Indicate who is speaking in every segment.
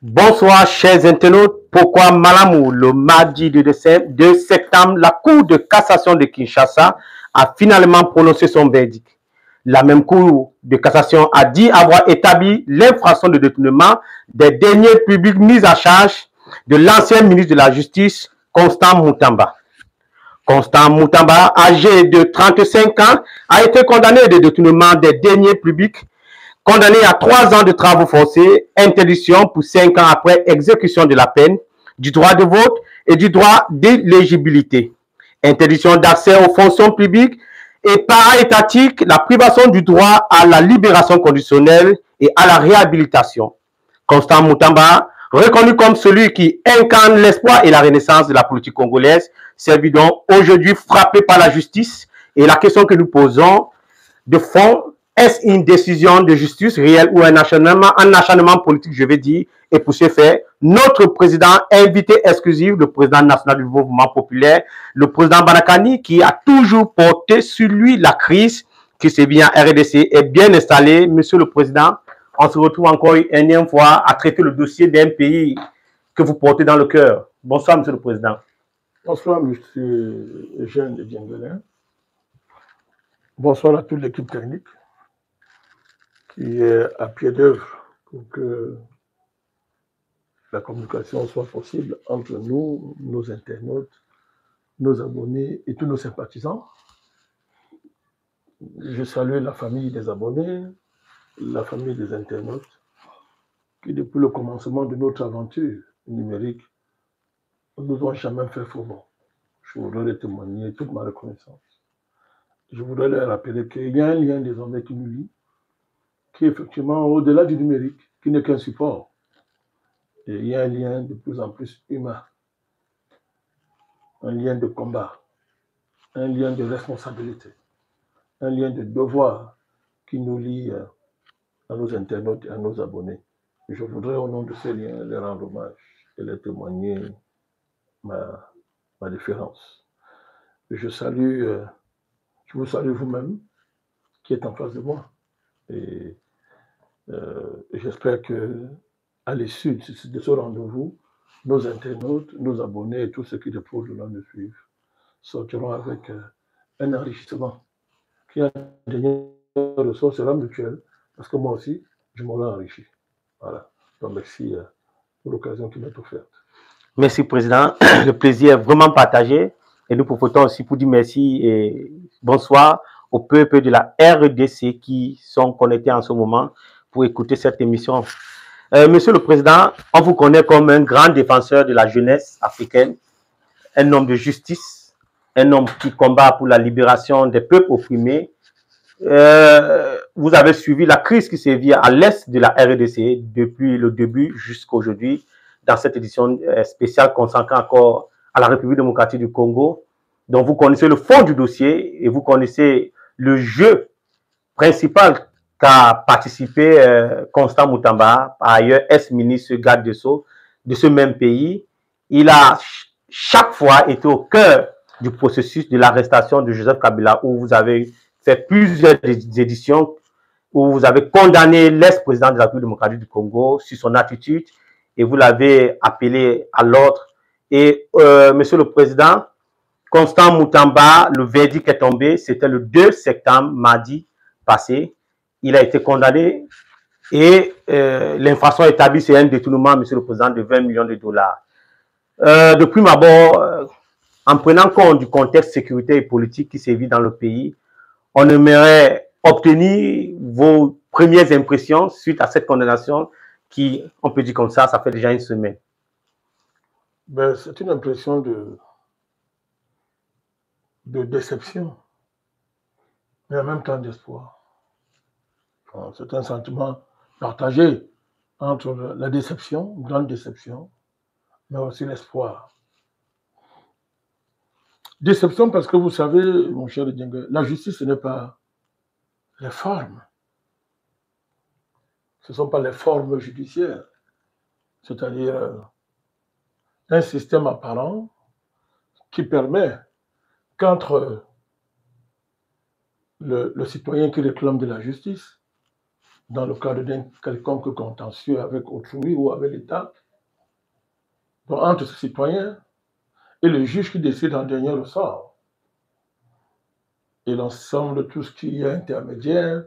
Speaker 1: Bonsoir, chers internautes. Pourquoi Malamou, le mardi 2 septembre, la Cour de cassation de Kinshasa a finalement prononcé son verdict. La même Cour de cassation a dit avoir établi l'infraction de détournement des deniers publics mis à charge de l'ancien ministre de la Justice, Constant Moutamba. Constant Moutamba, âgé de 35 ans, a été condamné de détournement des deniers publics, condamné à 3 ans de travaux forcés, interdiction pour 5 ans après exécution de la peine, du droit de vote et du droit d'éligibilité, interdiction d'accès aux fonctions publiques et para-étatique, la privation du droit à la libération conditionnelle et à la réhabilitation. Constant Moutamba, reconnu comme celui qui incarne l'espoir et la renaissance de la politique congolaise, s'est vu donc aujourd'hui frappé par la justice. Et la question que nous posons de fond, est-ce une décision de justice réelle ou un acharnement politique, je vais dire. Et pour ce faire, notre président invité exclusif, le président national du mouvement populaire, le président Banakani, qui a toujours porté sur lui la crise qui s'est bien RDC, est bien installé. Monsieur le président, on se retrouve encore une énième fois à traiter le dossier d'un pays que vous portez dans le cœur. Bonsoir, monsieur le président.
Speaker 2: Bonsoir, monsieur Eugène de Dienguelin. Bonsoir à toute l'équipe technique qui est à pied d'œuvre pour que la communication soit possible entre nous, nos internautes, nos abonnés et tous nos sympathisants. Je salue la famille des abonnés, la famille des internautes qui, depuis le commencement de notre aventure numérique, ne nous ont jamais fait faux bon. Je voudrais les témoigner toute ma reconnaissance. Je voudrais leur rappeler qu'il y a un lien désormais qui nous lie, qui est effectivement au-delà du numérique, qui n'est qu'un support. Et il y a un lien de plus en plus humain, un lien de combat, un lien de responsabilité, un lien de devoir qui nous lie à nos internautes et à nos abonnés. Je voudrais, au nom de ces liens, leur rendre hommage et leur témoigner ma déférence. Je vous salue vous-même qui êtes en face de moi. Et j'espère que à l'issue de ce rendez-vous, nos internautes, nos abonnés et tous ceux qui déposent le nom de suivre sortiront avec un enrichissement qui a un dernier ressort sera mutuel, parce que moi aussi, je m'aurai enrichi. Voilà. Donc merci pour l'occasion qui m'est offerte.
Speaker 1: Merci, Président. Le plaisir est vraiment partagé. Et nous profitons aussi pour dire merci et bonsoir au peuple de la RDC qui sont connectés en ce moment pour écouter cette émission. Monsieur le Président, on vous connaît comme un grand défenseur de la jeunesse africaine, un homme de justice, un homme qui combat pour la libération des peuples opprimés. Vous avez suivi la crise qui s'est vue à l'est de la RDC depuis le début jusqu'à aujourd'hui, dans cette édition spéciale consacrée encore à la République démocratique du Congo. Donc, vous connaissez le fond du dossier et vous connaissez le jeu principal qu'a participé Constant Moutamba, par ailleurs ex-ministre garde de Sceaux de ce même pays. Il a chaque fois été au cœur du processus de l'arrestation de Joseph Kabila, où vous avez fait plusieurs éditions, où vous avez condamné l'ex-président de la République démocratique du Congo sur son attitude et vous l'avez appelé à l'ordre. Et monsieur le Président, Constant Moutamba, le verdict est tombé, c'était le 2 septembre, mardi passé. Il a été condamné et l'infraction établie, c'est un détournement, monsieur le Président, de 20 millions de dollars. De prime abord, en prenant compte du contexte sécuritaire et politique qui sévit dans le pays, on aimerait obtenir vos premières impressions suite à cette condamnation qui, on peut dire comme ça fait déjà une semaine.
Speaker 2: Ben, c'est une impression de déception, mais en même temps d'espoir. Enfin, c'est un sentiment partagé entre la déception, une grande déception, mais aussi l'espoir. Déception parce que vous savez, mon cher Diengue, la justice, ce n'est pas les formes. Ce ne sont pas les formes judiciaires. C'est-à-dire un système apparent qui permet qu'entre le citoyen qui réclame de la justice dans le cadre d'un quelconque contentieux avec autrui ou avec l'État, entre ce citoyen et le juge qui décide en dernier ressort. Et l'ensemble de tout ce qui est intermédiaire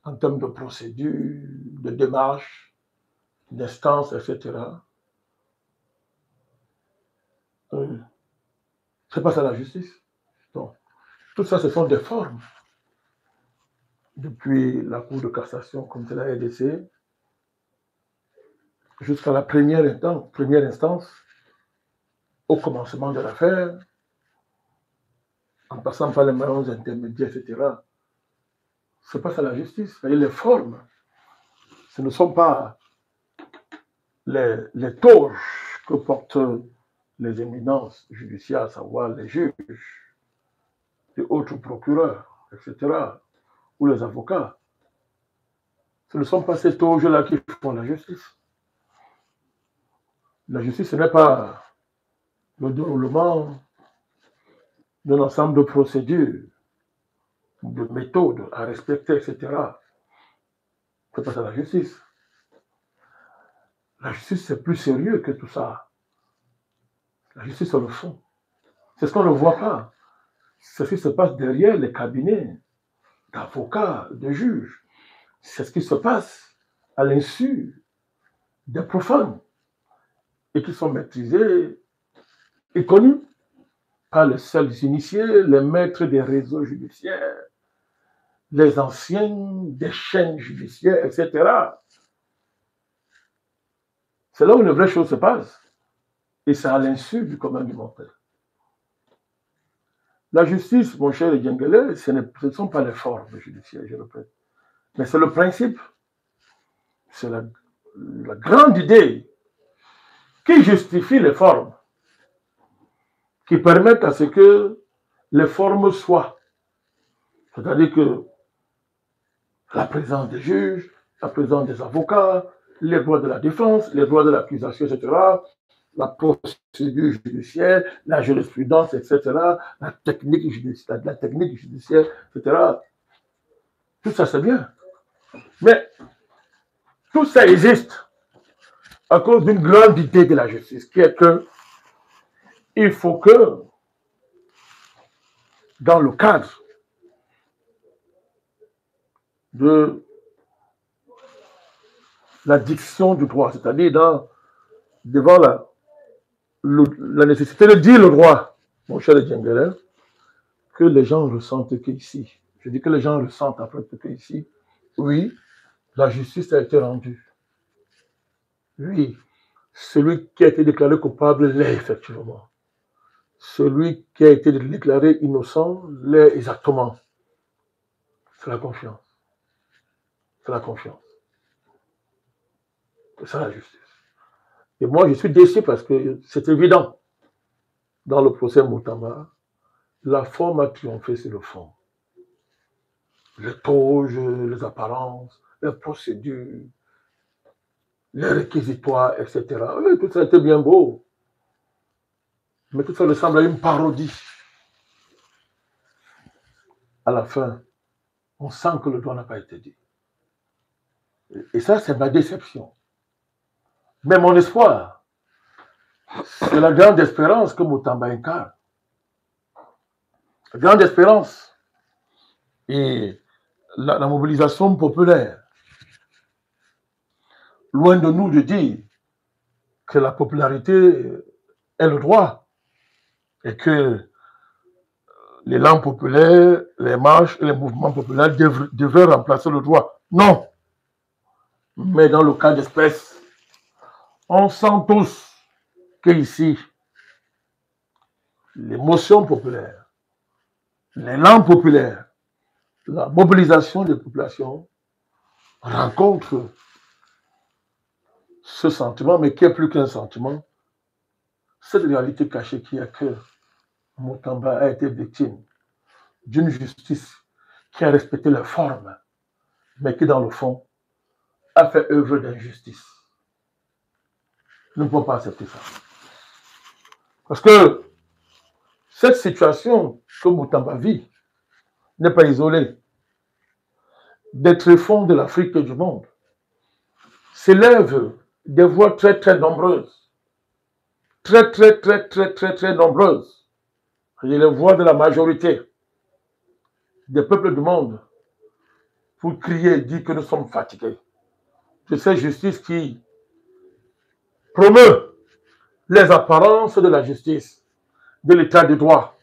Speaker 2: en termes de procédure, de démarche, d'instance, etc. C'est pas ça la justice. Donc, tout ça, ce sont des formes. Depuis la Cour de cassation, comme c'est la RDC, jusqu'à la première instance, au commencement de l'affaire, en passant par les maillons intermédiaires, etc. C'est pas ça la justice. Et les formes, ce ne sont pas les toges que portent les éminences judiciaires, à savoir les juges, les autres procureurs, etc., ou les avocats. Ce ne sont pas ces toges-là qui font la justice. La justice, ce n'est pas le déroulement d'un ensemble de procédures, de méthodes à respecter, etc. C'est pas ça la justice. La justice, c'est plus sérieux que tout ça. La justice, c'est le fond. C'est ce qu'on ne voit pas. C'est ce qui se passe derrière les cabinets d'avocats, de juges. C'est ce qui se passe à l'insu des profanes et qui sont maîtrisés et connus par les seuls initiés, les maîtres des réseaux judiciaires, les anciens des chaînes judiciaires, etc. C'est là où une vraie chose se passe. Et c'est à l'insu du commun du mortel. La justice, mon cher Djengele, ce ne sont pas les formes judiciaires, je répète. Mais c'est le principe. C'est la grande idée qui justifie les formes, qui permettent à ce que les formes soient. C'est-à-dire que la présence des juges, la présence des avocats, les droits de la défense, les droits de l'accusation, etc., la procédure judiciaire, la jurisprudence, etc., la technique judiciaire, etc. Tout ça, c'est bien. Mais tout ça existe à cause d'une grande idée de la justice, qui est que il faut que, dans le cadre de la diction du droit, c'est-à-dire devant la nécessité de dire le droit, mon cher Djengele, que les gens ressentent qu'ici, je dis que les gens ressentent après qu'ici, oui, la justice a été rendue. Oui, celui qui a été déclaré coupable l'est effectivement. Celui qui a été déclaré innocent l'est exactement. C'est la confiance. C'est la confiance. C'est ça la justice. Et moi, je suis déçu parce que c'est évident. Dans le procès Moutamba, la forme a triomphé sur le fond. Les toges, les apparences, les procédures, les réquisitoires, etc. Oui, tout ça était bien beau. Mais tout ça ressemble à une parodie. À la fin, on sent que le droit n'a pas été dit. Et ça, c'est ma déception. Mais mon espoir, c'est la grande espérance que Moutamba incarne. La grande espérance et la mobilisation populaire. Loin de nous de dire que la popularité est le droit et que l'élan populaire, les marches et les mouvements populaires devraient remplacer le droit. Non. Mais dans le cas d'espèce, on sent tous qu'ici, l'émotion populaire, l'élan populaire, la mobilisation des populations rencontre ce sentiment, mais qui est plus qu'un sentiment, cette réalité cachée qui est que Moutamba a été victime d'une justice qui a respecté les formes, mais qui, dans le fond, a fait œuvre d'injustice. Nous ne pouvons pas accepter ça. Parce que cette situation que Moutamba vit n'est pas isolée. des tréfonds de l'Afrique et du monde, s'élèvent des voix très très nombreuses, très nombreuses, et les voix de la majorité des peuples du monde pour crier et dire que nous sommes fatigués de cette justice qui promeut les apparences de la justice, de l'état de droit,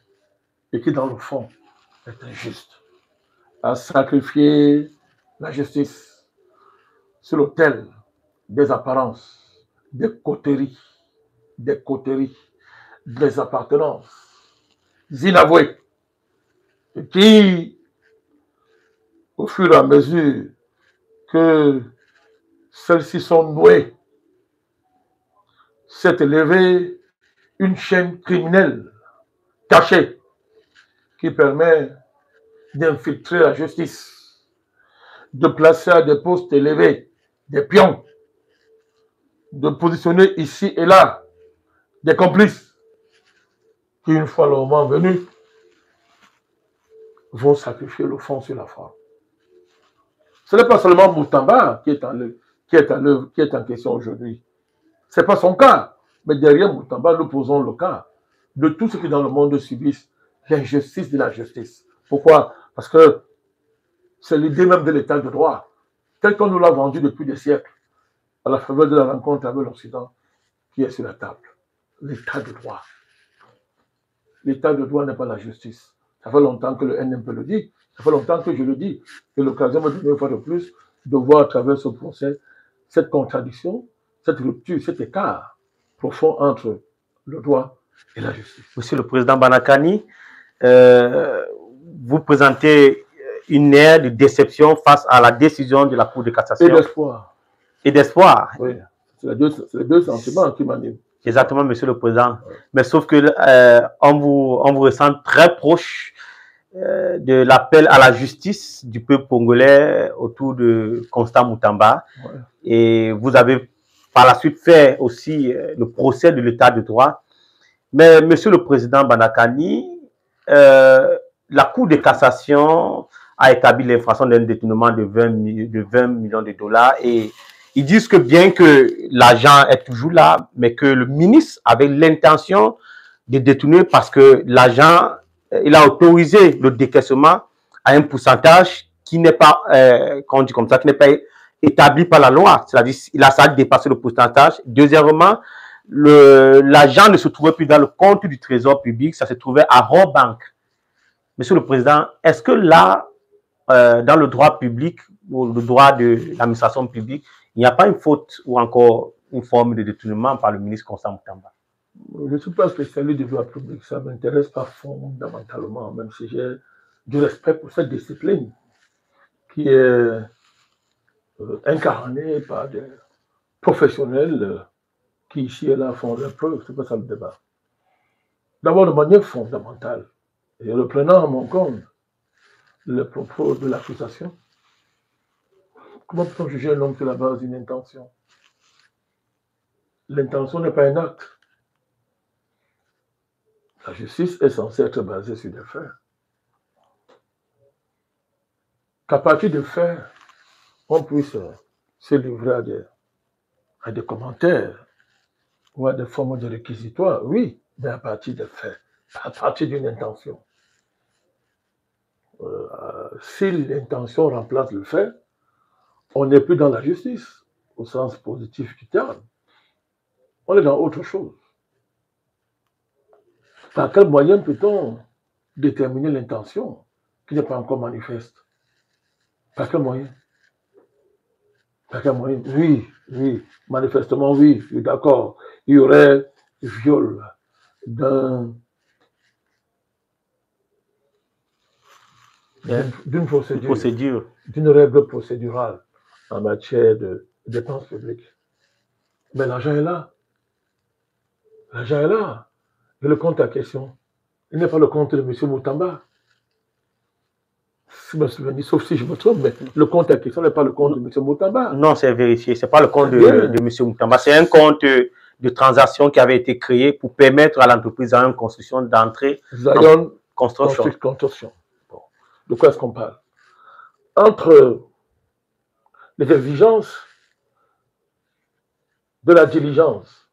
Speaker 2: et qui dans le fond est injuste, à sacrifier la justice sur l'autel des apparences, des coteries, des appartenances inavouées, et qui, au fur et à mesure que celles-ci sont nouées, s'est élevée une chaîne criminelle cachée qui permet d'infiltrer la justice, de placer à des postes élevés des pions, de positionner ici et là des complices qui, une fois le moment venu, vont sacrifier le fond sur la forme. Ce n'est pas seulement Moutamba qui est en question aujourd'hui. Ce n'est pas son cas. Mais derrière Moutamba, nous posons le cas de tous ceux qui dans le monde subissent l'injustice de la justice. Pourquoi? Parce que c'est l'idée même de l'état de droit, tel qu'on nous l'a vendu depuis des siècles, à la faveur de la rencontre avec l'Occident, qui est sur la table. L'état de droit. L'état de droit n'est pas la justice. Ça fait longtemps que le NMP le dit, ça fait longtemps que je le dis. Et l'occasion me donne une fois de plus de voir à travers ce procès cette contradiction, cette rupture, cet écart profond entre le droit et la justice.
Speaker 1: Monsieur le Président Banakani, vous présentez une ère de déception face à la décision de la Cour de cassation.
Speaker 2: Et d'espoir.
Speaker 1: Et d'espoir.
Speaker 2: Oui, c'est les deux sentiments qui m'animent.
Speaker 1: Exactement, Monsieur le Président. Ouais. Mais sauf que on vous ressent très proche de l'appel à la justice du peuple congolais autour de Constant Moutamba. Ouais. Et vous avez par la suite fait aussi le procès de l'état de droit. Mais Monsieur le Président Banakani, la Cour de cassation a établi l'infraction d'un détournement de 20 millions de dollars et ils disent que bien que l'argent est toujours là, mais que le ministre avait l'intention de détourner parce que l'argent, il a autorisé le décaissement à un pourcentage qui n'est pas, qu'on dit comme ça, qui n'est pas établi par la loi. C'est-à-dire il a ça dépassé le pourcentage. Deuxièmement, l'argent ne se trouvait plus dans le compte du trésor public, ça se trouvait à Robank. Monsieur le Président, est-ce que là, dans le droit public, ou le droit de l'administration publique, il n'y a pas une faute ou encore une forme de détournement par le ministre Constant Moutamba?
Speaker 2: Je ne suis pas spécialiste du droit public, ça ne m'intéresse pas fondamentalement, même si j'ai du respect pour cette discipline qui est incarnée par des professionnels qui ici et là font leurs preuves, c'est pas ça le débat. D'abord, de manière fondamentale, et reprenant à mon compte le propos de l'accusation, comment peut-on juger un homme sur la base d'une intention? L'intention n'est pas un acte. La justice est censée être basée sur des faits. Qu'à partir des faits, on puisse se livrer à des commentaires ou à des formes de réquisitoires, oui, mais à partir des faits, à partir d'une intention. Si l'intention remplace le fait, on n'est plus dans la justice, au sens positif du terme. On est dans autre chose. Par quel moyen peut-on déterminer l'intention qui n'est pas encore manifeste? Par quel moyen? Par quel moyen? Oui, manifestement oui, d'accord. Il y aurait viol d'une procédure, d'une règle procédurale en matière de dépenses publiques. Mais l'argent est là. L'argent est là. Et le compte à question, il n'est pas le compte de M. Moutamba. Si je me souviens, sauf si je me trompe, mais le compte à question n'est pas le compte de M. Moutamba.
Speaker 1: Non, c'est vérifié. Ce n'est pas le compte de M. Moutamba. C'est un compte de transaction qui avait été créé pour permettre à l'entreprise en construction d'entrer
Speaker 2: en construction. Bon. De quoi est-ce qu'on parle? Entre les exigences de la diligence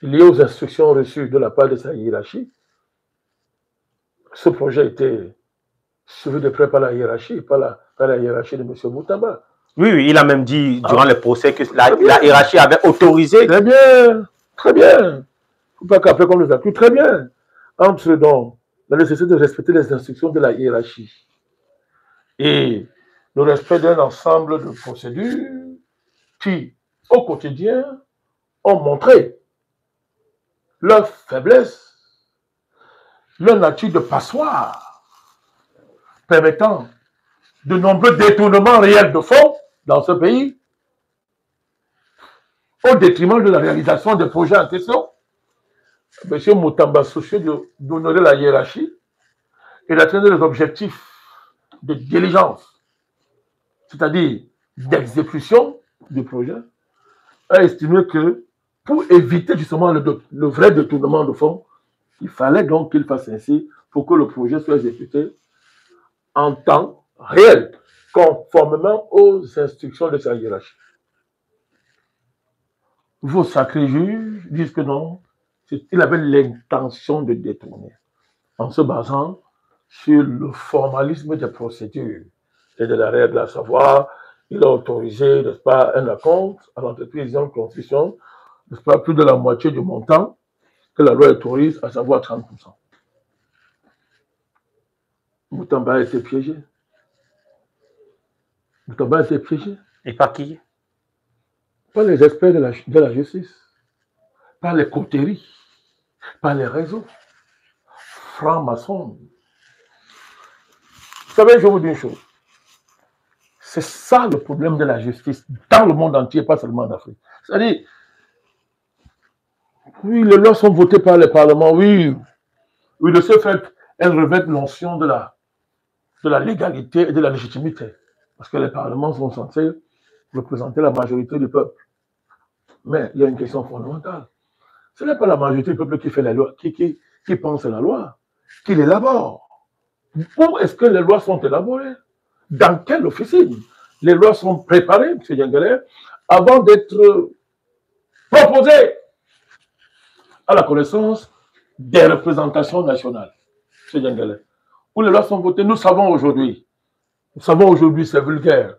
Speaker 2: liées aux instructions reçues de la part de sa hiérarchie, ce projet était suivi de près par la hiérarchie, par la hiérarchie de M. Moutamba.
Speaker 1: Oui, oui, il a même dit durant les procès que la hiérarchie avait autorisé.
Speaker 2: Très bien, très bien. Il ne faut pas qu'après qu'on nous accuse. Très bien. Entre donc la nécessité de respecter les instructions de la hiérarchie et le respect d'un ensemble de procédures qui, au quotidien, ont montré leur faiblesse, leur nature de passoire, permettant de nombreux détournements réels de fonds dans ce pays, au détriment de la réalisation des projets en question. M. Moutamba, soucieux d'honorer la hiérarchie et d'atteindre les objectifs de diligence, c'est-à-dire d'exécution du projet, a estimé que pour éviter justement le vrai détournement de fonds, il fallait donc qu'il fasse ainsi pour que le projet soit exécuté en temps réel, conformément aux instructions de sa hiérarchie. Vos sacrés juges disent que non, il avait l'intention de détourner, en se basant sur le formalisme des procédures et de la règle, à savoir, il a autorisé, n'est-ce pas, un acompte à l'entreprise en construction, n'est-ce pas, plus de la moitié du montant que la loi autorise, à savoir 30%. Moutamba a été piégé. Moutamba a été piégé.
Speaker 1: Et par qui?
Speaker 2: Par les experts de la justice, par les coteries, par les réseaux francs-maçons. Vous savez, je vous dis une chose. C'est ça le problème de la justice dans le monde entier, pas seulement en Afrique. C'est-à-dire, oui, les lois sont votées par les parlements, oui, de ce fait, elles revêtent l'onction de la légalité et de la légitimité. Parce que les parlements sont censés représenter la majorité du peuple. Mais il y a une question fondamentale. Ce n'est pas la majorité du peuple qui fait la loi, qui pense à la loi, qui l'élabore. Où est-ce que les lois sont élaborées? Dans quelle officine? Les lois sont préparées, M. Diangalais, avant d'être proposées à la connaissance des représentations nationales. M. Diangalais. Où les lois sont votées, nous savons aujourd'hui, c'est vulgaire,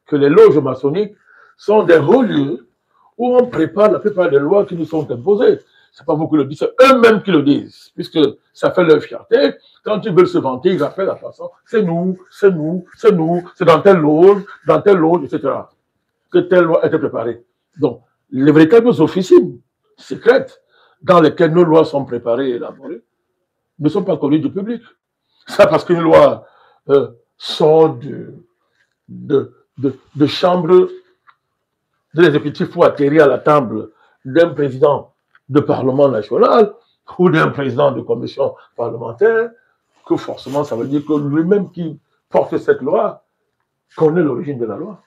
Speaker 2: que les loges maçonniques sont des hauts lieux où on prépare la plupart des lois qui nous sont imposées. Ce n'est pas vous qui le dites, c'est eux-mêmes qui le disent, puisque ça fait leur fierté. Quand ils veulent se vanter, ils rappellent la façon, c'est nous, c'est dans telle loge, etc. Que telle loi a été préparée. Donc, les véritables officines secrètes dans lesquelles nos lois sont préparées et élaborées ne sont pas connues du public. Ça parce qu'une loi sort de chambre de l'exécutif pour atterrir à la table d'un président de Parlement national ou d'un président de commission parlementaire, que forcément ça veut dire que lui-même qui porte cette loi connaît l'origine de la loi.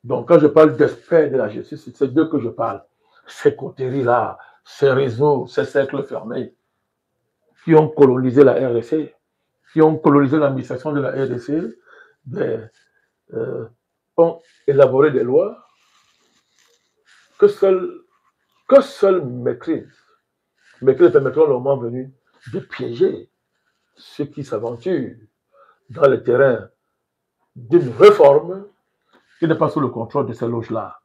Speaker 2: Donc quand je parle d'experts de la justice, c'est d'eux que je parle. Ces coteries-là, ces réseaux, ces cercles fermés qui ont colonisé la RDC, qui ont colonisé l'administration de la RDC, ont élaboré des lois que seul maîtrise permettront le moment venu de piéger ceux qui s'aventurent dans le terrain d'une réforme qui n'est pas sous le contrôle de ces loges-là.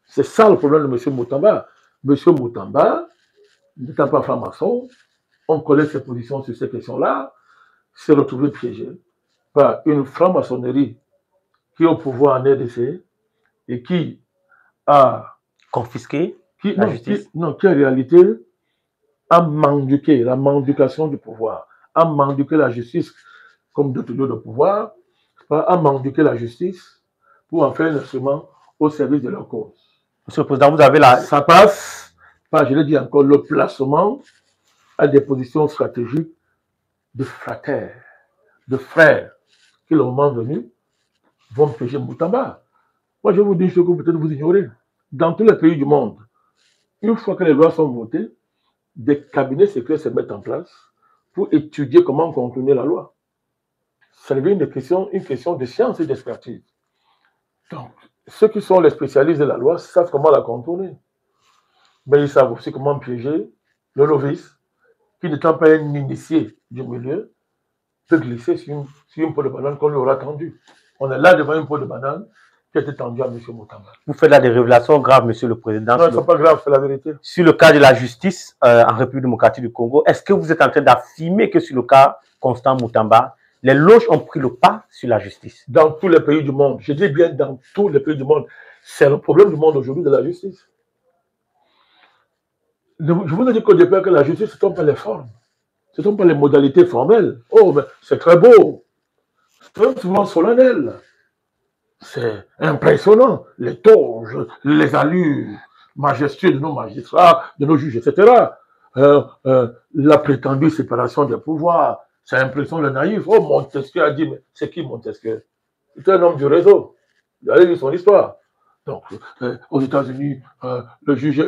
Speaker 2: C'est ça le problème de M. Moutamba. M. Moutamba, n'étant pas franc-maçon, on connaît ses positions sur ces questions-là, s'est retrouvé piégé par une franc-maçonnerie qui est au pouvoir en RDC et qui a
Speaker 1: confisqué
Speaker 2: la justice. Qui en réalité a mendiqué, la mendication du pouvoir, a mendiqué la justice comme déteneur de pouvoir, a mendiqué la justice pour en faire un instrument au service de leur cause.
Speaker 1: Monsieur le Président, vous avez la...
Speaker 2: Ça passe par, je l'ai dit encore, le placement à des positions stratégiques de frères, qui, le moment venu, vont piéger Moutamba. Moi, je vous dis ce que peut-être vous ignorez. Dans tous les pays du monde, une fois que les lois sont votées, des cabinets secrets se mettent en place pour étudier comment contourner la loi. Ça devient une question de science et d'expertise. Donc, ceux qui sont les spécialistes de la loi savent comment la contourner. Mais ils savent aussi comment piéger le novice, qui n'étant pas un initié du milieu, peut glisser sur une peau de banane qu'on lui aura tendue. On est là devant une peau de banane qui a été tendue à M. Moutamba.
Speaker 1: Vous faites là des révélations graves, Monsieur le Président.
Speaker 2: Non, elles ne sont pas graves, c'est la vérité.
Speaker 1: Sur le cas de la justice en République démocratique du Congo, est-ce que vous êtes en train d'affirmer que sur le cas Constant Moutamba, les loges ont pris le pas sur la justice?
Speaker 2: Dans tous les pays du monde, je dis bien dans tous les pays du monde, c'est le problème du monde aujourd'hui de la justice. Je vous ai dit qu'au départ que la justice, ce ne sont pas les formes, ce ne sont pas les modalités formelles. Oh, mais c'est très beau, c'est souvent solennel, c'est impressionnant, les toges, les allures majestueuses de nos magistrats, de nos juges, etc. La prétendue séparation des pouvoirs, ça impressionne le naïf. Oh, Montesquieu a dit, mais c'est qui Montesquieu? C'est un homme du réseau, il a lu son histoire. Donc, aux États-Unis, le juge,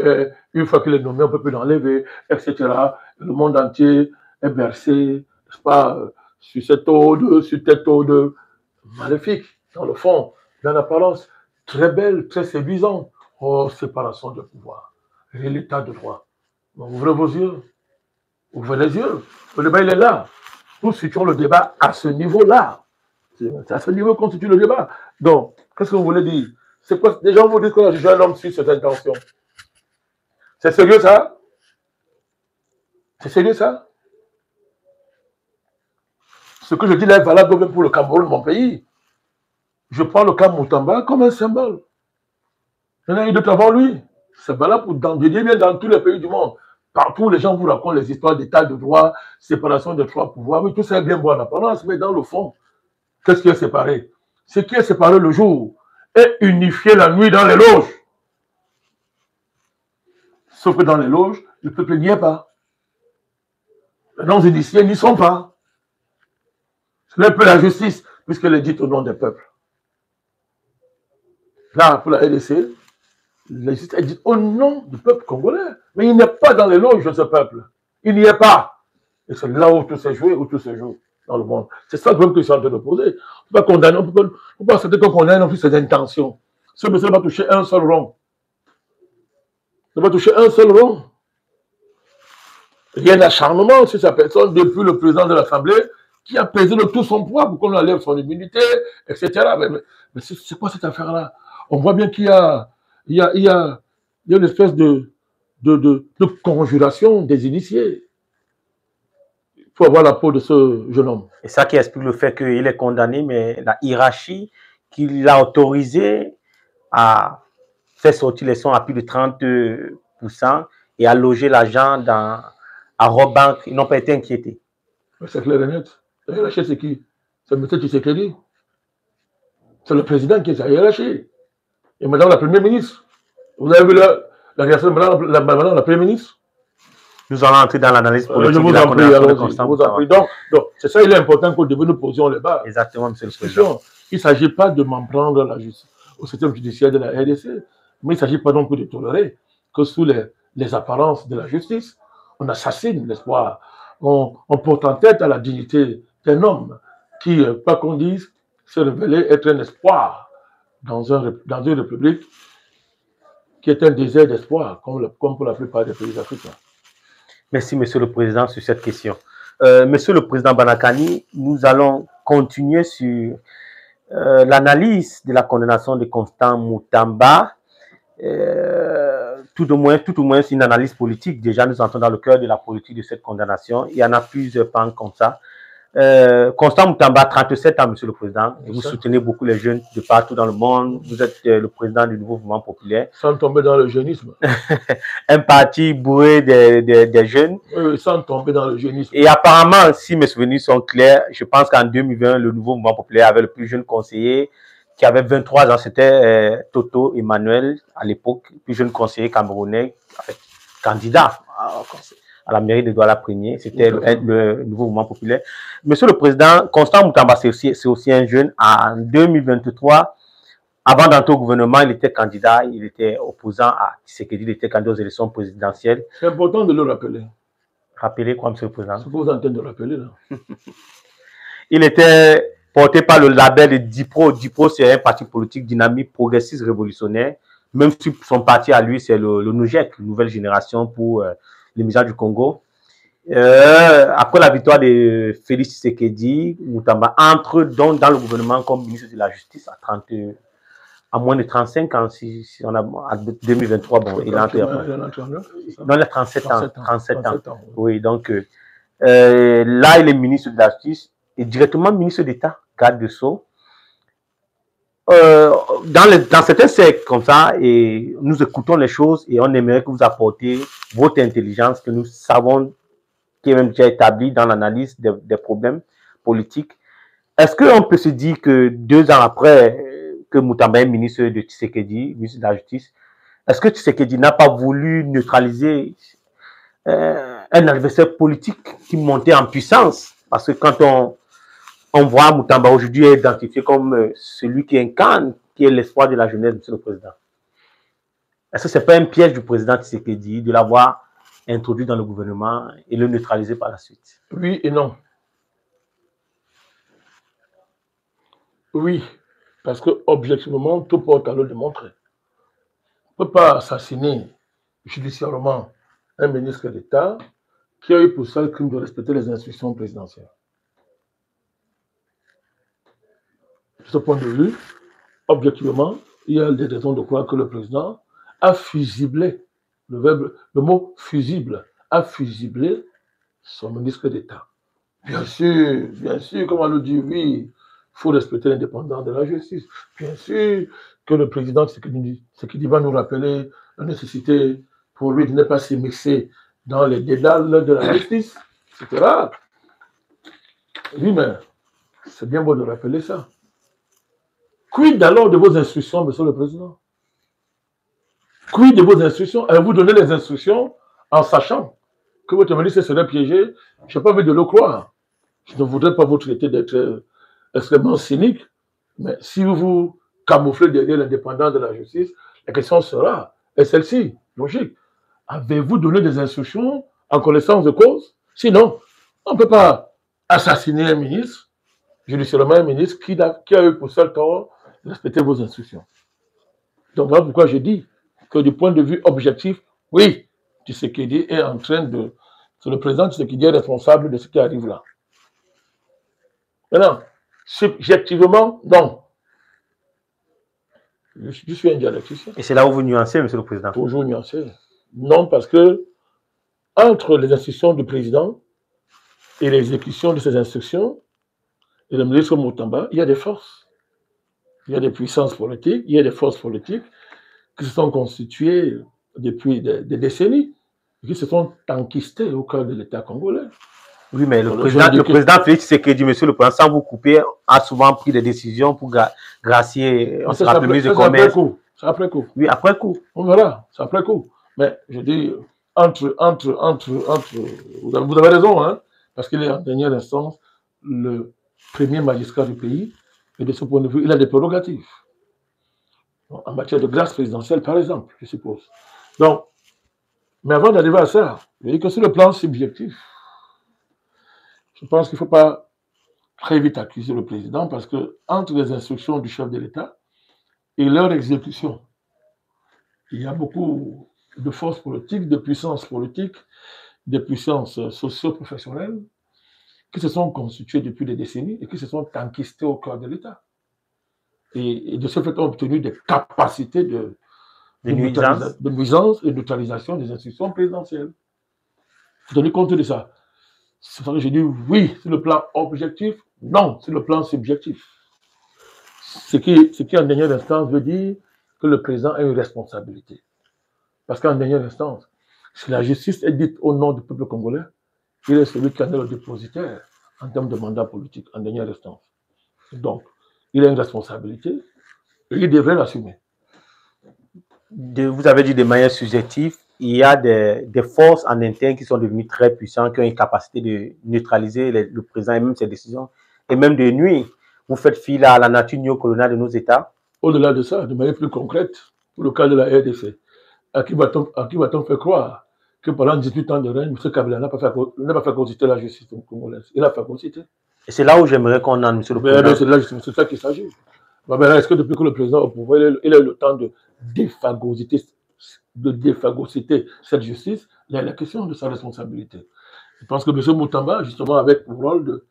Speaker 2: une fois qu'il est nommé, on ne peut plus l'enlever, etc. Le monde entier est bercé, n'est-ce pas, sur cette ode maléfique, dans le fond, dans l'apparence, très belle, très séduisante. Oh, séparation de pouvoir et l'état de droit. Donc, ouvrez vos yeux, ouvrez les yeux. Le débat, il est là. Nous situons le débat à ce niveau-là. C'est à ce niveau qu'on situe le débat. Donc, qu'est-ce que vous voulez dire? C'est quoi? Les gens vous disent qu'on a jugé un homme sur cette intention. C'est sérieux ça? C'est sérieux ça? Ce que je dis là est valable même pour le Cameroun, mon pays. Je prends le cas Moutamba comme un symbole. Il y en a eu d'autres avant lui. C'est valable pour je dis bien dans tous les pays du monde. Partout, les gens vous racontent les histoires d'état de droit, séparation des trois pouvoirs. Oui, tout ça est bien beau en apparence, mais dans le fond, qu'est-ce qui est séparé? Ce qui est séparé le jour est unifié la nuit dans les loges. Sauf que dans les loges, le peuple n'y est pas. Les non-initiés n'y sont pas. Ce n'est plus la justice, puisqu'elle est dite au nom des peuples. Là, pour la RDC, la justice est dite au nom du peuple congolais. Mais il n'est pas dans les loges de ce peuple. Il n'y est pas. Et c'est là où tout s'est joué, où tout se joue dans le monde. C'est ça le problème que je suis en train de poser. On ne peut pas condamner, on ne peut pas accepter qu'on condamne non plus ses intentions. Ce monsieur va toucher un seul rond. Il va toucher un seul rond. Il y a un acharnement sur sa personne depuis le président de l'Assemblée qui a pesé de tout son poids pour qu'on enlève son immunité, etc. Mais c'est quoi cette affaire-là? On voit bien qu'il y a une espèce de conjuration des initiés. Il faut avoir la peau de ce jeune homme.
Speaker 1: Et ça qui explique le fait qu'il est condamné, mais la hiérarchie qui l'a autorisé à faire sortir les sons à plus de 30% et à loger l'argent à Robank, ils n'ont pas été inquiétés.
Speaker 2: C'est clair et net. La hiérarchie, c'est qui? C'est M. Tshisekedi. C'est le président qui est sa hiérarchie. Et madame la première ministre. Vous avez vu la réaction de madame la première ministre?
Speaker 1: Nous allons entrer dans l'analyse politique.
Speaker 2: Je vous en prie, allons-y. Donc, c'est ça, il est important qu'au début, nous posions les bases.
Speaker 1: Exactement, monsieur le président.
Speaker 2: Il ne s'agit pas de m'en prendre la justice, au système judiciaire de la RDC, mais il ne s'agit pas non plus de tolérer que sous les apparences de la justice, on assassine l'espoir, on porte en tête à la dignité d'un homme qui, pas qu'on dise, s'est révélé être un espoir dans une république qui est un désert d'espoir, comme pour la plupart des pays africains.
Speaker 1: Merci, monsieur le président, sur cette question. Monsieur le président Banakani, nous allons continuer sur l'analyse de la condamnation de Constant Moutamba. Tout au moins une analyse politique. Déjà, nous entrons dans le cœur de la politique de cette condamnation. Il y en a plusieurs pans comme ça. Constant Moutamba, 37 ans, monsieur le président. Vous soutenez beaucoup les jeunes de partout dans le monde. Vous êtes le président du nouveau mouvement populaire.
Speaker 2: Sans tomber dans le jeunisme.
Speaker 1: Un parti bourré des jeunes.
Speaker 2: Oui, sans tomber dans le jeunisme.
Speaker 1: Et apparemment, si mes souvenirs sont clairs, je pense qu'en 2020, le nouveau mouvement populaire avait le plus jeune conseiller qui avait 23 ans. C'était Toto Emmanuel, à l'époque, le plus jeune conseiller camerounais, candidat à la mairie de Douala-Prégné. C'était le nouveau mouvement populaire. Monsieur le président, Constant Moutamba, c'est aussi un jeune. En 2023, avant d'entrer au gouvernement, il était candidat, il était opposant à Tshisekedi, il était candidat aux élections présidentielles.
Speaker 2: C'est important de le rappeler.
Speaker 1: Rappeler quoi, monsieur le président?
Speaker 2: C'est ce que vous êtes en train de rappeler, là.
Speaker 1: Il était porté par le label de DIPRO. DIPRO, c'est un parti politique dynamique, progressiste, révolutionnaire. Même si son parti à lui, c'est le NOUGEC, Nouvelle Génération pour l'émission du Congo. Après la victoire de Félix Tshisekedi, Moutamba entre donc dans le gouvernement comme ministre de la Justice à moins de 35 ans, si on a en 2023, bon, il a entré. Non, il a 37 ans. 37 ans. Oui, donc là, il est ministre de la Justice et directement ministre d'État, garde de Sceaux. Dans certains cercles comme ça, et nous écoutons les choses et on aimerait que vous apportiez votre intelligence que nous savons qui est même déjà établie dans l'analyse des problèmes politiques. Est-ce qu'on peut se dire que 2 ans après que Moutamba est ministre de Tshisekedi, ministre de la Justice, est-ce que Tshisekedi n'a pas voulu neutraliser un adversaire politique qui montait en puissance? Parce que quand on voit Moutamba aujourd'hui est identifié comme celui qui incarne, qui est l'espoir de la jeunesse, monsieur le Président. Est-ce que ce n'est pas un piège du président Tshisekedi de l'avoir introduit dans le gouvernement et le neutraliser par la suite?
Speaker 2: Oui et non. Oui, parce que objectivement, tout porte à le démontrer. On ne peut pas assassiner judiciairement un ministre d'État qui a eu pour seul crime de respecter les instructions présidentielles. De ce point de vue, objectivement, il y a des raisons de croire que le président a fusiblé, le mot fusible, a fusiblé son ministre d'État. Bien sûr, comme on le dit, oui, il faut respecter l'indépendance de la justice. Bien sûr que le président, ce qu'il va nous rappeler la nécessité pour lui de ne pas s'immiscer dans les dédales de la justice, etc. Oui, mais c'est bien beau de rappeler ça. Quid alors de vos instructions, monsieur le président? Quid de vos instructions? Avez-vous donné les instructions en sachant que votre ministre serait piégé? Je n'ai pas envie de le croire. Je ne voudrais pas vous traiter d'être extrêmement cynique, mais si vous vous camouflez derrière l'indépendance de la justice, la question sera, et celle-ci, logique, avez-vous donné des instructions en connaissance de cause? Sinon, on ne peut pas assassiner un ministre, judiciairement un ministre qui a eu pour seul tort de respecter vos instructions. Donc voilà pourquoi je dis que du point de vue objectif, oui, Tshisekedi est en train de... C'est le président Tshisekedi est responsable de ce qui arrive là. Maintenant, subjectivement, non. Je suis un dialecticien.
Speaker 1: Et c'est là où vous nuancez, monsieur le président.
Speaker 2: Toujours nuancé. Non, parce que entre les instructions du président et l'exécution de ces instructions, et le ministre Moutamba, il y a des forces. Il y a des puissances politiques, il y a des forces politiques qui se sont constituées depuis des décennies, et qui se sont enquistées au cœur de l'État congolais.
Speaker 1: Oui, mais le président Félix Tshisekedi, monsieur le président, sans vous couper, a souvent pris des décisions pour gracier, on se rappelle, le ministre de Commerce.
Speaker 2: C'est après coup.
Speaker 1: Oui, après coup.
Speaker 2: On verra, c'est après coup. Mais je dis, vous avez raison, hein, parce qu'il est en dernière instance le premier magistrat du pays, et de ce point de vue, il a des prérogatives. En matière de grâce présidentielle, par exemple, je suppose. Donc, mais avant d'arriver à ça, je dis que sur le plan subjectif, je pense qu'il ne faut pas très vite accuser le président parce que entre les instructions du chef de l'État et leur exécution, il y a beaucoup de forces politiques, de puissances politiques, de puissances socio-professionnelles qui se sont constituées depuis des décennies et qui se sont enquistées au cœur de l'État. Et de ce fait, ont obtenu des capacités de nuisance et de neutralisation des institutions présidentielles. Tenez compte de ça. C'est ça que j'ai dit oui sur le plan objectif, non sur le plan subjectif. Ce qui en dernière instance veut dire que le président a une responsabilité. Parce qu'en dernière instance, si la justice est dite au nom du peuple congolais, il est celui qui en est le dépositaire en termes de mandat politique, en dernière instance. Donc, il a une responsabilité et il devrait l'assumer.
Speaker 1: Vous avez dit de manière subjective, il y a des forces en interne qui sont devenues très puissantes, qui ont une capacité de neutraliser le président et même ses décisions, et même de nuire. Vous faites fi à la nature néocoloniale de nos États.
Speaker 2: Au-delà de ça, de manière plus concrète, pour le cas de la RDC, à qui va-t-on faire croire que pendant 18 ans de règne, M. Kabila n'a pas fait consulter la justice congolaise? Il a fait consulter.
Speaker 1: Et c'est là où j'aimerais qu'on en, Monsieur le Président.
Speaker 2: C'est ça qu'il s'agit. Maintenant, est-ce que depuis que le président est au pouvoir, il a eu le temps de déphagociter cette justice? Il y a la question de sa responsabilité. Je pense que M. Moutamba, justement, avait pour rôle de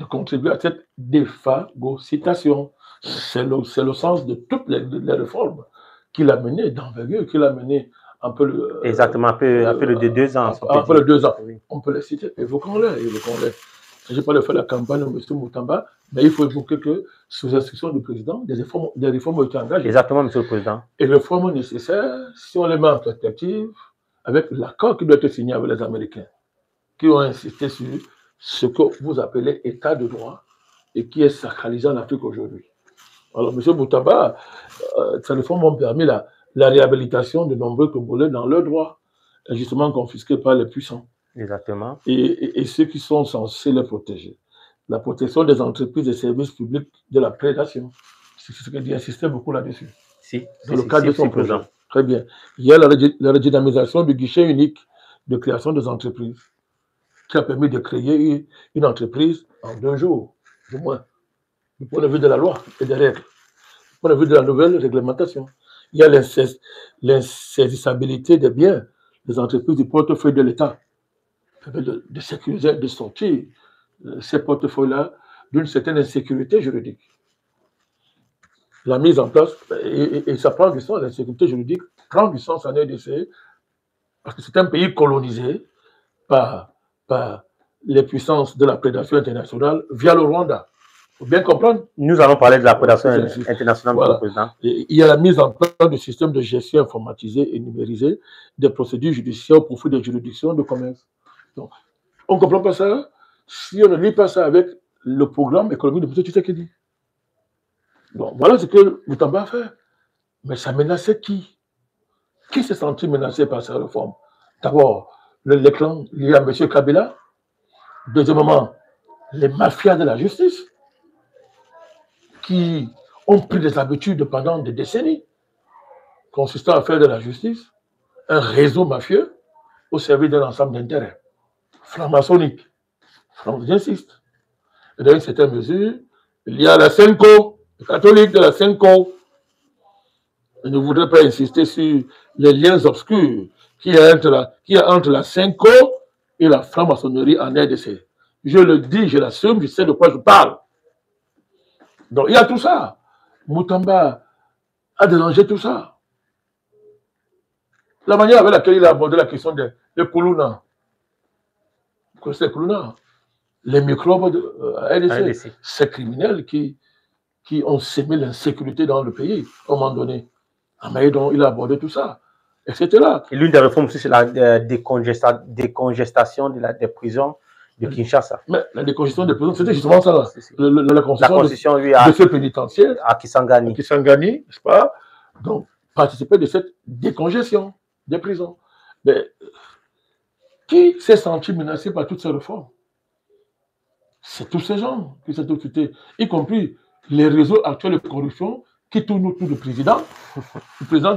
Speaker 2: contribuer à cette déphagocitation. C'est le sens de toutes les réformes qu'il a menées d'envergure, qu'il a menées un peu...
Speaker 1: Exactement, un peu de 2 ans.
Speaker 2: Un peu de 2 ans. Oui. On peut les citer, évoquons-les. Je n'ai pas fait la campagne de M. Moutamba, mais il faut évoquer que, sous instruction du président, des réformes ont été engagées.
Speaker 1: Exactement, M. le Président.
Speaker 2: Et les réformes nécessaires, si on les met en perspective, avec l'accord qui doit être signé avec les Américains, qui ont insisté sur ce que vous appelez état de droit et qui est sacralisé en Afrique aujourd'hui. Alors, M. Moutamba, ces réformes ont permis la réhabilitation de nombreux Congolais dans leurs droits, injustement confisqués par les puissants.
Speaker 1: Exactement.
Speaker 2: Et ceux qui sont censés les protéger. La protection des entreprises et services publics de la prédation. C'est ce qu'il insistait beaucoup là-dessus.
Speaker 1: Si,
Speaker 2: dans le cadre de son projet. Très bien. Il y a la redynamisation du guichet unique de création des entreprises, qui a permis de créer une entreprise en 2 jours, du moins, du point de vue de la loi et des règles, du point de vue de la nouvelle réglementation. Il y a l'insaisissabilité des biens des entreprises du portefeuille de l'État, de sécuriser, de sortir ces portefeuilles-là d'une certaine insécurité juridique. La mise en place, et ça prend du sens, l'insécurité juridique prend du sens en RDC, parce que c'est un pays colonisé par les puissances de la prédation internationale via le Rwanda. Il faut bien comprendre.
Speaker 1: Nous allons parler de la prédation internationale, voilà. Monsieur le Président.
Speaker 2: Il y a la mise en place de systèmes de gestion informatisés et numérisés des procédures judiciaires au profit des juridictions de commerce. Donc, on ne comprend pas ça si on ne lit pas ça avec le programme économique de M. Tshisekedi. Donc, voilà ce que Moutamba a fait. Mais ça menaçait qui? Qui s'est senti menacé par ces réformes? D'abord, les clans liés à M. Kabila. Deuxièmement, les mafias de la justice qui ont pris des habitudes pendant des décennies consistant à faire de la justice un réseau mafieux au service d'un ensemble d'intérêts franc-maçonniques. J'insiste. Et dans une certaine mesure, il y a la Senko, les catholiques de la Senko. Je ne voudrais pas insister sur les liens obscurs qu'il y a entre la Senko et la franc-maçonnerie en RDC. Je le dis, je l'assume, je sais de quoi je parle. Donc il y a tout ça. Moutamba a dérangé tout ça. La manière avec laquelle il a abordé la question des Koulouna. Vous connaissez les Koulouna? Les microbes de RDC. Ces criminels qui ont sémé l'insécurité dans le pays, à un moment donné. Donc, il a abordé tout ça, etc.
Speaker 1: Et l'une des réformes aussi, c'est la décongestation des prisons de Kinshasa.
Speaker 2: Mais la décongestion des prisons, c'était justement ça, là. La
Speaker 1: concession
Speaker 2: de ce pénitentiaire
Speaker 1: à Kisangani,
Speaker 2: n'est-ce pas? Donc, participer de cette décongestion des prisons. Mais qui s'est senti menacé par toutes ces réformes? C'est tous ces gens qui s'est occupé, y compris les réseaux actuels de corruption qui tournent autour du président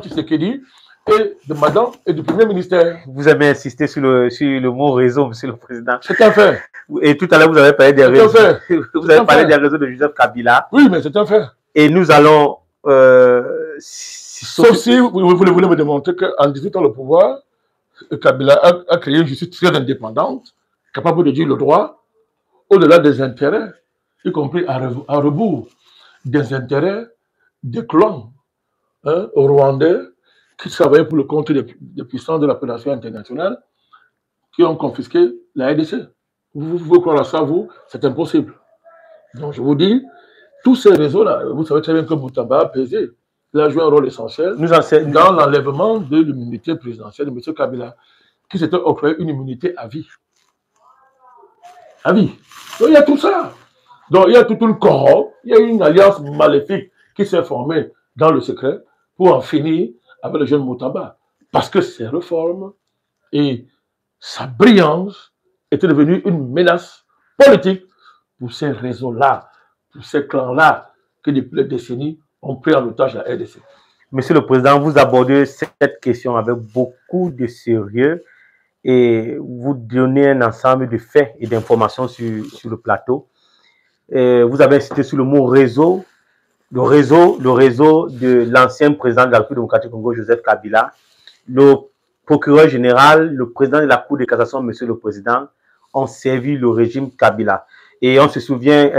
Speaker 2: Tshisekedi et de madame et du premier ministère.
Speaker 1: Vous avez insisté sur le mot réseau, monsieur le président.
Speaker 2: C'est un fait.
Speaker 1: Et tout à l'heure, vous avez parlé des réseaux. Vous avez parlé des réseaux de Joseph Kabila.
Speaker 2: Oui, mais c'est un fait.
Speaker 1: Et nous allons...
Speaker 2: sauf si vous voulez me démontrer qu'en 18 ans le pouvoir, Kabila a créé une justice très indépendante, capable de dire le droit, au-delà des intérêts, y compris à rebours des intérêts des clans rwandais qui travaillaient pour le compte des puissances de la prédation internationale qui ont confisqué la RDC. Vous pouvez croire à ça, vous? C'est impossible. Donc je vous dis, tous ces réseaux-là, vous savez très bien que Moutamba a pesé. Il a joué un rôle essentiel dans l'enlèvement de l'immunité présidentielle de M. Kabila, qui s'était octroyé une immunité à vie. À vie. Donc il y a tout ça. Donc il y a toute une cohorte, il y a une alliance maléfique qui s'est formée dans le secret pour en finir avec le jeune Moutamba. Parce que ses réformes et sa brillance étaient devenues une menace politique pour ces réseaux-là, pour ces clans-là, qui depuis des décennies ont pris en otage la RDC.
Speaker 1: Monsieur le Président, vous abordez cette question avec beaucoup de sérieux et vous donnez un ensemble de faits et d'informations sur le plateau. Vous avez insisté sur le mot réseau. Le réseau de l'ancien président de la République démocratique du Congo, Joseph Kabila, le procureur général, le président de la Cour de cassation, monsieur le président, ont servi le régime Kabila. Et on se souvient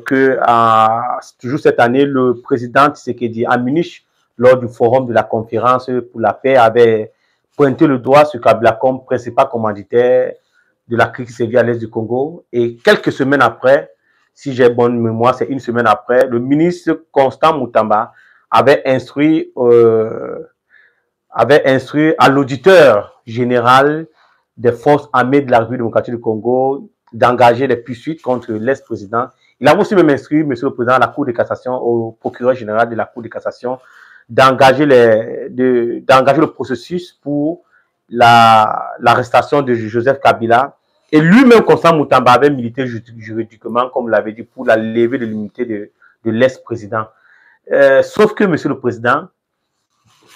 Speaker 1: que toujours cette année, le président Tshisekedi à Munich, lors du forum de la conférence pour la paix, avait pointé le doigt sur Kabila comme principal commanditaire de la crise qui s'est vue à l'est du Congo. Et quelques semaines après, si j'ai bonne mémoire, c'est une semaine après, le ministre Constant Moutamba avait instruit à l'auditeur général des forces armées de la République démocratique du Congo d'engager des poursuites contre l'ex-président. Il a aussi même instruit, monsieur le président, à la Cour de cassation, au procureur général de la Cour de cassation, d'engager le processus pour l'arrestation de Joseph Kabila. Et lui-même, Constant Moutamba, avait milité juridiquement, comme l'avait dit, pour la levée de l'immunité de l'ex-président. Sauf que, monsieur le président,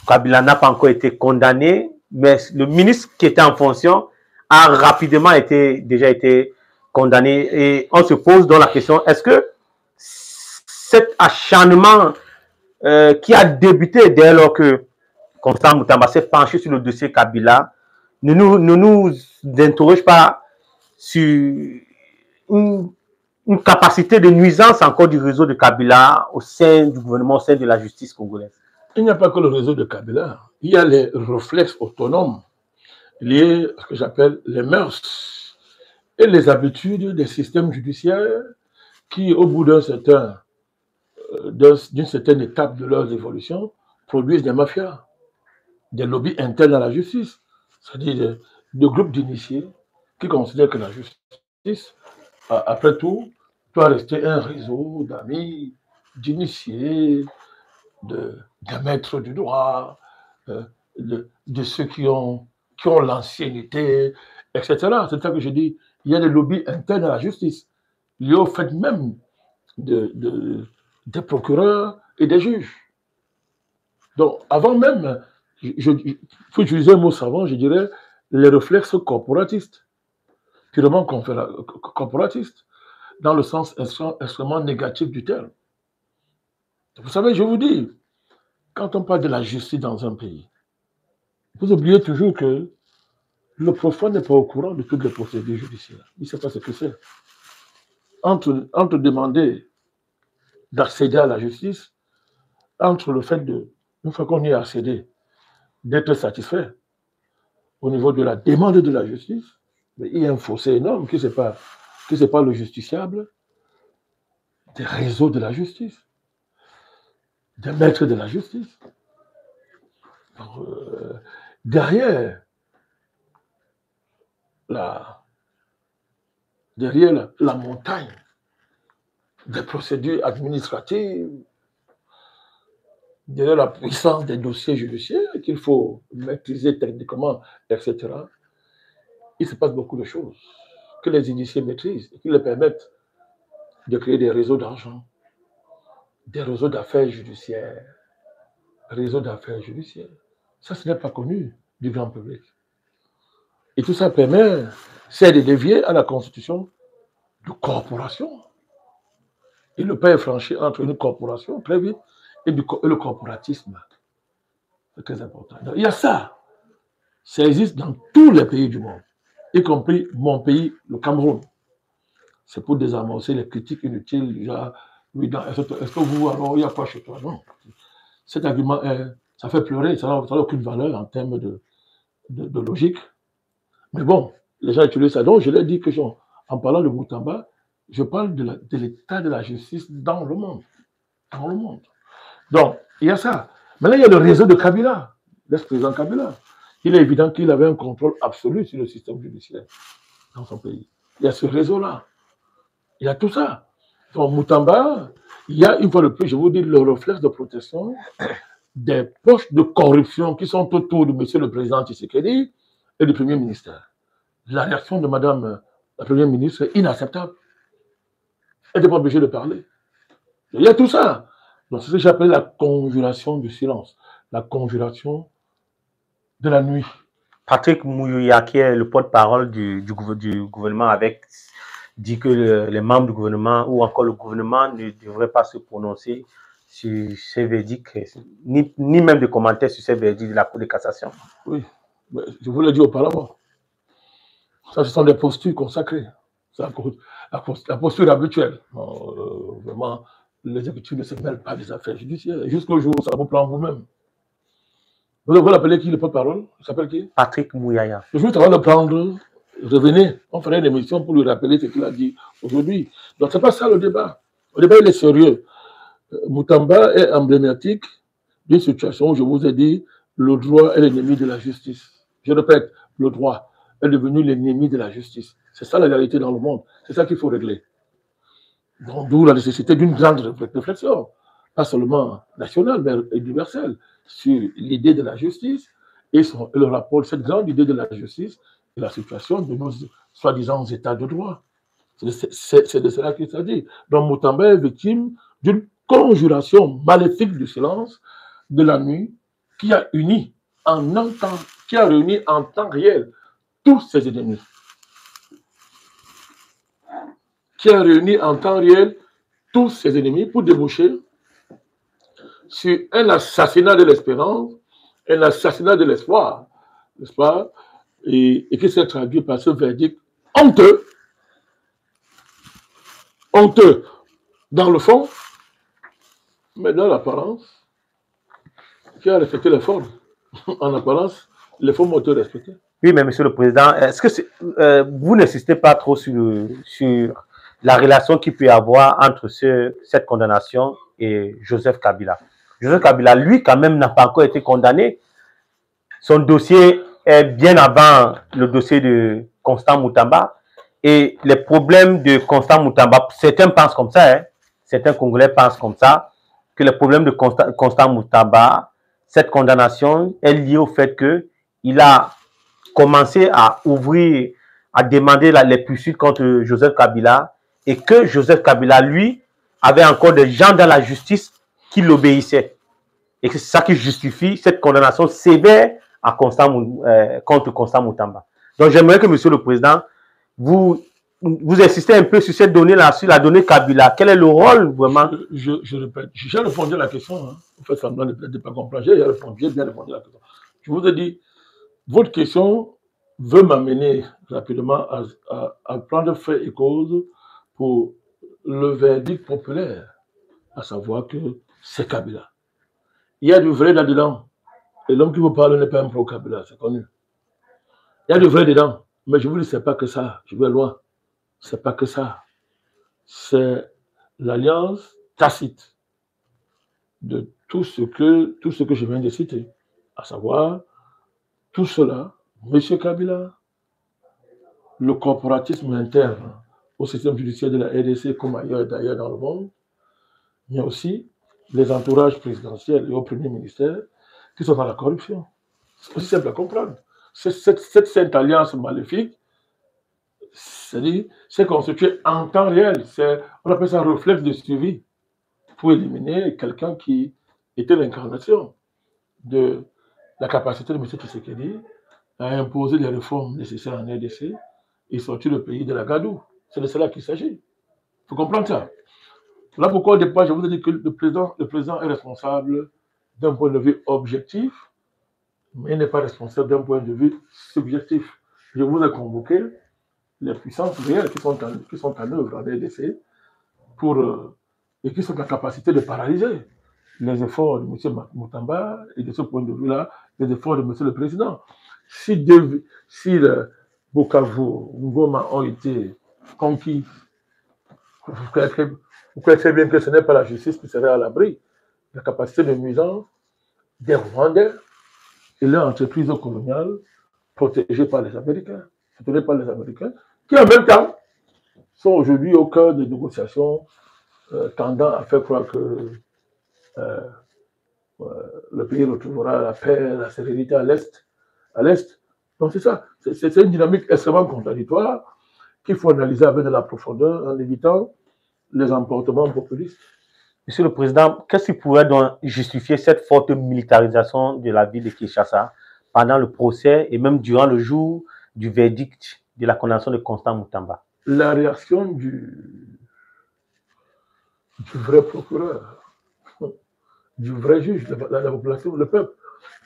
Speaker 1: Kabila n'a pas encore été condamné, mais le ministre qui était en fonction a rapidement déjà été condamné. Et on se pose donc la question, est-ce que cet acharnement qui a débuté dès lors que Constant Moutamba s'est penché sur le dossier Kabila ne nous interroge pas sur une capacité de nuisance encore du réseau de Kabila au sein du gouvernement, au sein de la justice congolaise?
Speaker 2: Il n'y a pas que le réseau de Kabila. Il y a les réflexes autonomes liés à ce que j'appelle les mœurs et les habitudes des systèmes judiciaires qui, au bout d'une certaine étape de leur évolution, produisent des mafias, des lobbies internes à la justice, c'est-à-dire des groupes d'initiés qui considèrent que la justice, après tout, doit rester un réseau d'amis, d'initiés, de maîtres du droit, de ceux qui ont l'ancienneté, etc. C'est ça que je dis, il y a des lobbies internes à la justice, liés au fait même des procureurs et des juges. Donc, avant même, il faut utiliser un mot savant, je dirais, les réflexes corporatistes, purement corporatistes, dans le sens extrêmement négatif du terme. Vous savez, je vous dis, quand on parle de la justice dans un pays, vous oubliez toujours que le profane n'est pas au courant de toutes les procédures judiciaires. Il ne sait pas ce que c'est. Entre demander d'accéder à la justice, entre le fait une fois qu'on y a accédé, d'être satisfait au niveau de la demande de la justice, mais il y a un fossé énorme qui n'est pas le justiciable, des réseaux de la justice, des maîtres de la justice. Alors, derrière la montagne des procédures administratives, derrière la puissance des dossiers judiciaires qu'il faut maîtriser techniquement, etc., il se passe beaucoup de choses que les initiés maîtrisent et qui leur permettent de créer des réseaux d'argent, des réseaux d'affaires judiciaires, Ça, ce n'est pas connu du grand public. Et tout ça permet, c'est de dévier à la constitution de corporation. Et le pas est franchi entre une corporation, très vite, et le corporatisme. C'est très important. Donc, il y a ça. Ça existe dans tous les pays du monde, y compris mon pays, le Cameroun. C'est pour désamorcer les critiques inutiles, du genre, oui, est-ce que vous, alors, il n'y a pas chez toi? Non. Cet argument, ça fait pleurer, ça n'a aucune valeur en termes de logique. Mais bon, les gens utilisent ça. Donc, je l'ai dit que, en parlant de Moutamba, je parle de l'état de la justice dans le monde. Dans le monde. Donc, il y a ça. Maintenant, il y a le réseau de Kabila, l'ex-président Kabila. Il est évident qu'il avait un contrôle absolu sur le système judiciaire dans son pays. Il y a ce réseau-là. Il y a tout ça. Donc, Moutamba, il y a, une fois de plus, je vous dis, le réflexe de protection des poches de corruption qui sont autour de M. le Président Tshisekedi et du Premier ministre. La réaction de Madame la Première ministre est inacceptable. Elle n'est pas obligée de parler. Il y a tout ça. Donc, c'est ce que j'appelle la conjuration du silence, la conjuration de la nuit.
Speaker 1: Patrick Mouyouya, qui est le porte-parole du gouvernement, avec dit que les membres du gouvernement ou encore le gouvernement ne devraient pas se prononcer sur ces verdicts, ni même de commentaires sur ces verdicts de la Cour de cassation.
Speaker 2: Oui, mais je vous l'ai dit auparavant. Ça, ce sont des postures consacrées. C'est la posture habituelle. Vraiment, l'exécutif ne se mêle pas des affaires judiciaires. Jusqu'au jour où ça vous prend vous-même. Vous l'appelez qui, le porte-parole? Il s'appelle qui?
Speaker 1: Patrick Mouyaya.
Speaker 2: Le jour où ça va le prendre, revenez. On ferait une émission pour lui rappeler ce qu'il a dit aujourd'hui. Donc, ce n'est pas ça le débat. Le débat, il est sérieux. Moutamba est emblématique d'une situation où je vous ai dit le droit est l'ennemi de la justice. Je répète, le droit est devenu l'ennemi de la justice. C'est ça la réalité dans le monde. C'est ça qu'il faut régler. D'où la nécessité d'une grande réflexion, pas seulement nationale, mais universelle, sur l'idée de la justice et le rapport de cette grande idée de la justice et la situation de nos soi-disant états de droit. C'est de cela qu'il s'agit. Donc Moutamba est victime d'une conjuration maléfique du silence de la nuit qui a réuni en temps réel tous ses ennemis. Qui a réuni en temps réel tous ses ennemis pour déboucher sur un assassinat de l'espérance, un assassinat de l'espoir, n'est-ce pas? Et qui s'est traduit par ce verdict honteux, honteux dans le fond, mais dans l'apparence, qui a respecté les formes. En apparence, les formes ont été respectées.
Speaker 1: Oui, mais Monsieur le Président, est-ce que vous n'insistez pas trop sur la relation qu'il peut y avoir entre cette condamnation et Joseph Kabila? Joseph Kabila, lui, quand même, n'a pas encore été condamné. Son dossier est bien avant le dossier de Constant Moutamba. Et les problèmes de Constant Moutamba, certains pensent comme ça, hein, certains Congolais pensent comme ça, que les problèmes de Constant Moutamba, cette condamnation est liée au fait qu'il a commencé à ouvrir, à demander les poursuites contre Joseph Kabila et que Joseph Kabila, lui, avait encore des gens dans la justice qui l'obéissaient. Et c'est ça qui justifie cette condamnation sévère à contre Constant Moutamba. Donc j'aimerais que, Monsieur le Président, vous insistez un peu sur cette donnée-là, sur la donnée Kabila. Quel est le rôle vraiment?
Speaker 2: Je répète, j'ai répondu à la question. Hein. Vous faites semblant de ne pas comprendre. J'ai bien répondu à la question. Je vous ai dit, votre question veut m'amener rapidement à prendre fait et cause pour le verdict populaire, à savoir que c'est Kabila. Il y a du vrai là-dedans. Et l'homme qui vous parle n'est pas un pro-Kabila, c'est connu. Il y a du vrai dedans. Mais je vous dis, ce n'est pas que ça. Je vais loin. Ce n'est pas que ça. C'est l'alliance tacite de tout ce que je viens de citer. À savoir, tout cela, M. Kabila, le corporatisme interne au système judiciaire de la RDC, comme ailleurs d'ailleurs dans le monde, mais aussi les entourages présidentiels et au Premier ministère qui sont dans la corruption. C'est aussi simple à comprendre. Cette alliance maléfique, c'est-à-dire, c'est constitué en temps réel. On appelle ça un réflexe de suivi pour éliminer quelqu'un qui était l'incarnation de la capacité de M. Tshisekedi à imposer les réformes nécessaires en RDC et sortir le pays de la gadoue. C'est de cela qu'il s'agit. Il faut comprendre ça. Là pourquoi au départ, je vous ai dit que le président est responsable d'un point de vue objectif, mais il n'est pas responsable d'un point de vue subjectif. Je vous ai convoqué les puissances réelles qui sont en œuvre en RDC et qui sont en capacité de paralyser les efforts de M. Moutamba et de ce point de vue-là, les efforts de M. le Président. Si le Bukavu, Ngoma ont été conquis, vous connaissez bien que ce n'est pas la justice qui serait à l'abri de la capacité de nuisance des Rwandais et leur entreprise coloniale protégée par les Américains, soutenue par les Américains, qui en même temps sont aujourd'hui au cœur des négociations tendant à faire croire que le pays retrouvera la paix, la sérénité à l'Est. Donc c'est ça, c'est une dynamique extrêmement contradictoire qu'il faut analyser avec de la profondeur en évitant les emportements populistes.
Speaker 1: Monsieur le Président, qu'est-ce qui pourrait donc justifier cette forte militarisation de la ville de Kinshasa pendant le procès et même durant le jour du verdict de la condamnation de Constant Moutamba?
Speaker 2: la réaction du vrai procureur, du vrai juge, la population, le peuple,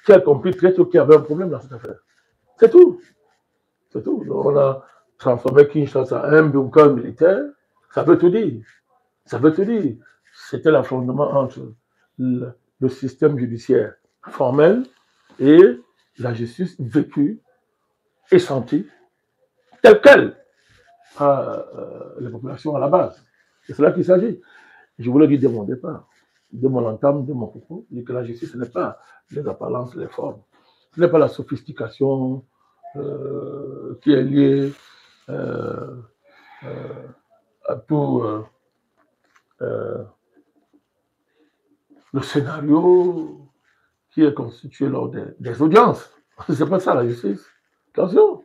Speaker 2: qui a compris très tôt qu'il y avait un problème dans cette affaire. C'est tout. C'est tout. Donc, on a transformé Kinshasa en un bunker militaire. Ça veut tout dire. Ça veut tout dire. C'était l'affrontement entre le système judiciaire formel et la justice vécue et sentie telle qu'elle par les populations à la base. C'est cela qu'il s'agit. Je vous l'ai dit dès mon départ, de mon entame, de mon propos, que la justice, ce n'est pas les apparences, les formes. Ce n'est pas la sophistication qui est liée à tout le scénario qui est constitué lors des audiences. Ce n'est pas ça la justice. Attention,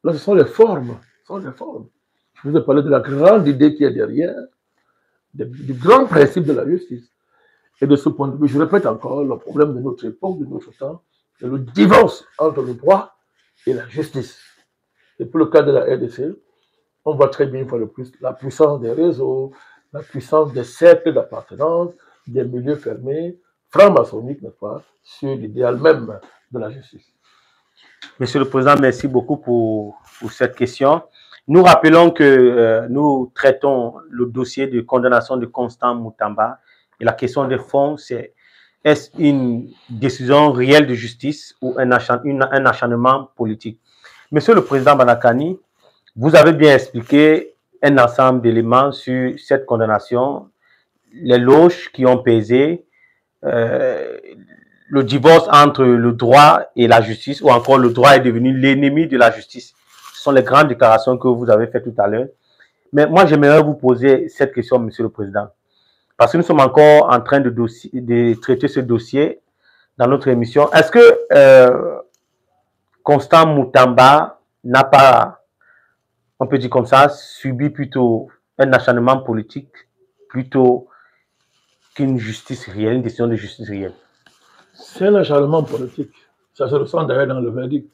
Speaker 2: là ce sont les formes. Ce sont les formes. Je vous ai parlé de la grande idée qui est derrière, du grand principe de la justice. Et de ce point de vue, je répète encore, le problème de notre époque, de notre temps, c'est le divorce entre le droit et la justice. Et pour le cas de la RDC, on voit très bien, une fois de plus, la puissance des réseaux, la puissance des cercles d'appartenance, des milieux fermés, franc-maçonniques, n'est-ce pas, sur l'idéal même de la justice.
Speaker 1: Monsieur le Président, merci beaucoup pour cette question. Nous rappelons que nous traitons le dossier de condamnation de Constant Moutamba et la question des fonds, c'est est-ce une décision réelle de justice ou un acharnement politique? Monsieur le Président Banakani, vous avez bien expliqué un ensemble d'éléments sur cette condamnation, les loges qui ont pesé, le divorce entre le droit et la justice, ou encore le droit est devenu l'ennemi de la justice. Ce sont les grandes déclarations que vous avez faites tout à l'heure. Mais moi, j'aimerais vous poser cette question, Monsieur le Président. Parce que nous sommes encore en train de traiter ce dossier dans notre émission. Est-ce que Constant Moutamba n'a pas, on peut dire comme ça, subi plutôt un acharnement politique plutôt qu'une justice réelle, une décision de justice réelle?
Speaker 2: C'est un acharnement politique. Ça se ressent d'ailleurs dans le verdict.